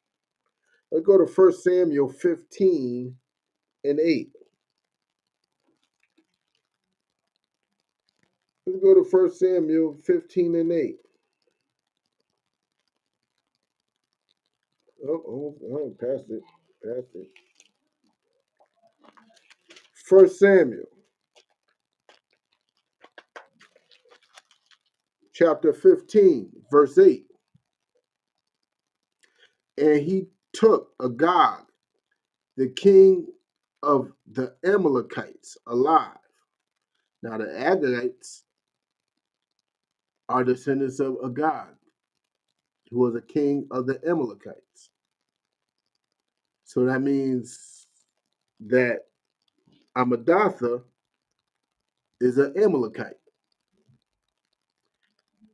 Let's go to First Samuel 15:8. Let's go to First Samuel 15:8. Oh, passed it. First Samuel chapter 15, verse 8. And he took Agag, the king of the Amalekites, alive. Now the Agagites are descendants of Agag, who was a king of the Amalekites. So that means that Amadatha is an Amalekite.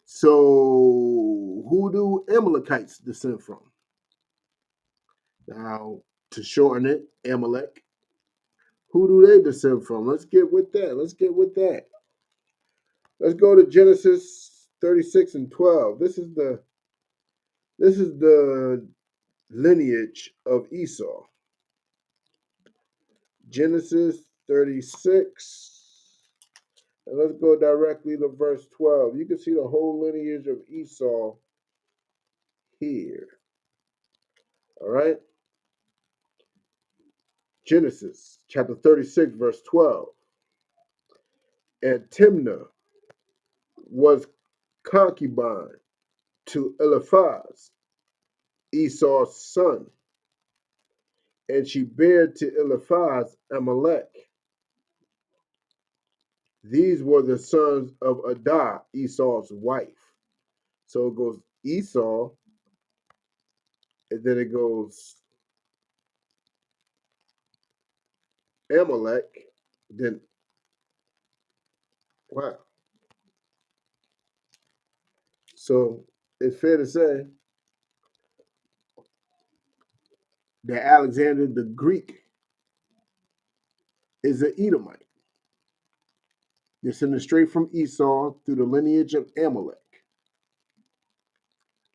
So who do Amalekites descend from? Now, to shorten it, Amalek. Who do they descend from? Let's get with that. Let's go to Genesis 36:12. This is the lineage of Esau. Genesis 36. And let's go directly to verse 12. You can see the whole lineage of Esau here. All right? Genesis chapter 36, verse 12. And Timnah was concubine to Eliphaz, Esau's son, and she bare to Eliphaz Amalek. These were the sons of Adah, Esau's wife. So it goes Esau, and then it goes Amalek, then wow. So it's fair to say that Alexander the Greek is an Edomite, descended straight from Esau through the lineage of Amalek.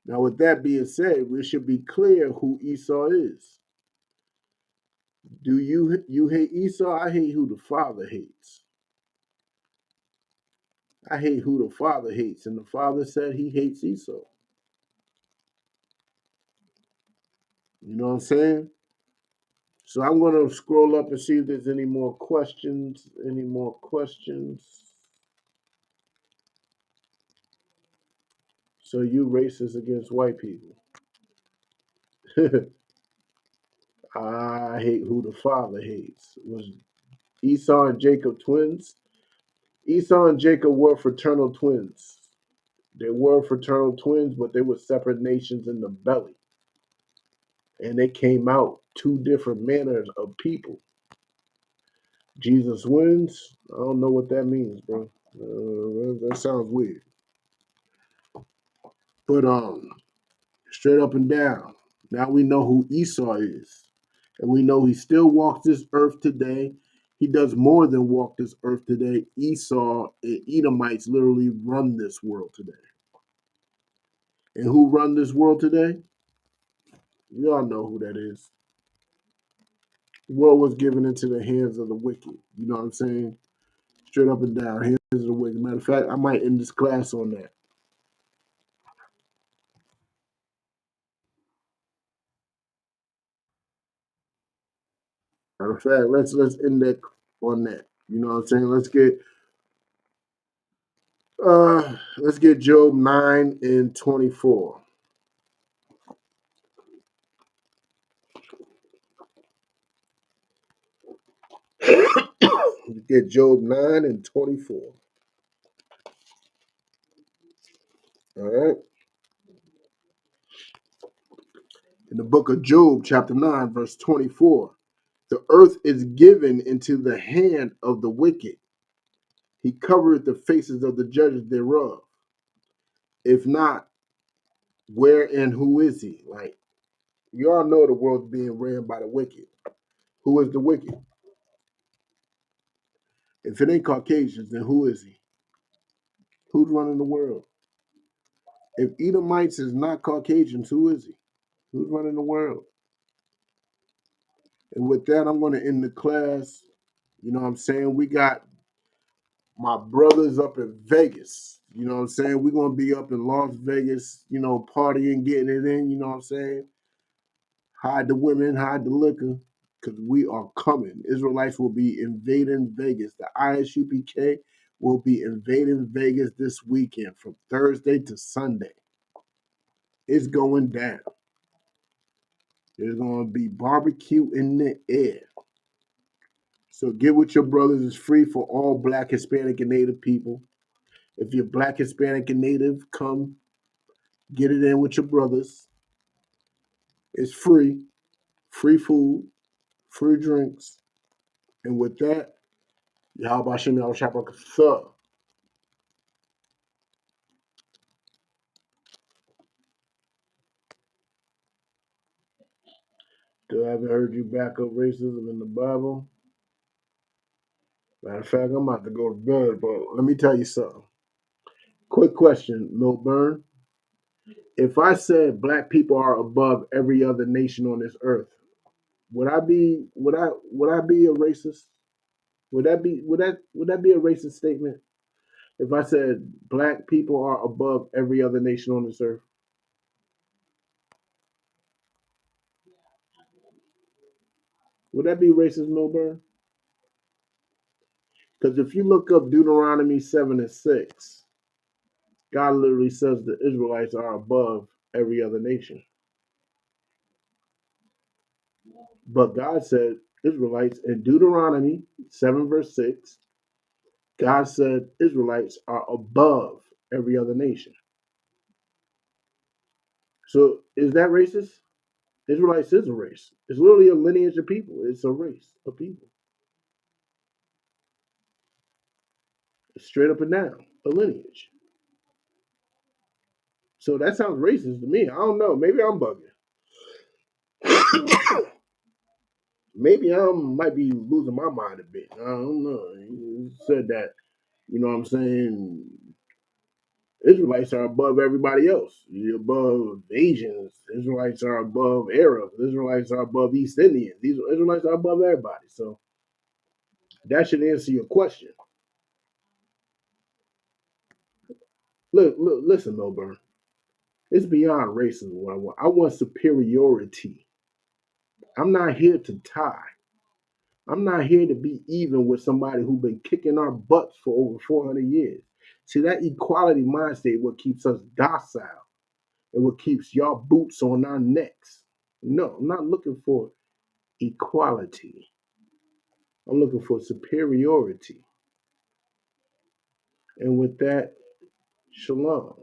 Now, with that being said, we should be clear who Esau is. Do you hate Esau? I hate who the father hates. I hate who the father hates, and the father said he hates Esau. You know what I'm saying? So I'm going to scroll up and see if there's any more questions. So you racist against white people. I hate who the father hates. Was Esau and Jacob twins? Esau and Jacob were fraternal twins. They were fraternal twins, but they were separate nations in the belly. And they came out two different manners of people. Jesus wins. I don't know what that means, bro. That sounds weird. But straight up and down, Now we know who Esau is. And we know he still walks this earth today. He does more than walk this earth today. Esau and Edomites literally run this world today. And who run this world today? We all know who that is. The world was given into the hands of the wicked. You know what I'm saying? Straight up and down, hands of the wicked. Matter of fact, I might end this class on that. Matter of fact, let's end that on that. You know what I'm saying? Let's get Job 9:24. Get Job 9:24. All right. In the book of Job, chapter 9, verse 24. The earth is given into the hand of the wicked. He covereth the faces of the judges thereof. If not, where and who is he? Like, you all know the world's being ran by the wicked. Who is the wicked? If it ain't Caucasians, then who is he? Who's running the world? If Edomites is not Caucasians, who is he? Who's running the world? And with that, I'm going to end the class. You know what I'm saying? We got my brothers up in Vegas. You know what I'm saying? We're going to be up in Las Vegas, partying, getting it in. You know what I'm saying? Hide the women, hide the liquor, because we are coming. Israelites will be invading Vegas. The ISUPK will be invading Vegas this weekend from Thursday to Sunday. It's going down. There's going to be barbecue in the air. So get with your brothers. It's free for all Black, Hispanic, and Native people. If you're Black, Hispanic, and Native, come get it in with your brothers. It's free. Free food, free drinks. And with that, Yahweh Hashem Yahweh Shabbat. Still haven't heard you back up racism in the Bible. Matter of fact, I'm about to go to bed, but let me tell you something. Quick question, Milburn. If I said Black people are above every other nation on this earth, would I be a racist? Would that be a racist statement? If I said Black people are above every other nation on this earth, would that be racist, Milburn? Because if you look up Deuteronomy 7:6, God literally says the Israelites are above every other nation. But God said Israelites in Deuteronomy 7 verse 6, God said Israelites are above every other nation. So is that racist? Israelites is a race. It's literally a lineage of people. It's a race of people. It's straight up and down, a lineage. So that sounds racist to me. I don't know. Maybe I'm bugging. Maybe I might be losing my mind a bit. I don't know. He said that, you know what I'm saying, Israelites are above everybody else. You're above Asians. Israelites are above Arabs. Israelites are above East Indians. These Israelites are above everybody. So that should answer your question. Look, listen, Milburn. It's beyond racism what I want. I want superiority. I'm not here to tie. I'm not here to be even with somebody who's been kicking our butts for over 400 years. See, that equality mindset what keeps us docile and what keeps y'all boots on our necks. No, I'm not looking for equality. I'm looking for superiority. And with that, shalom.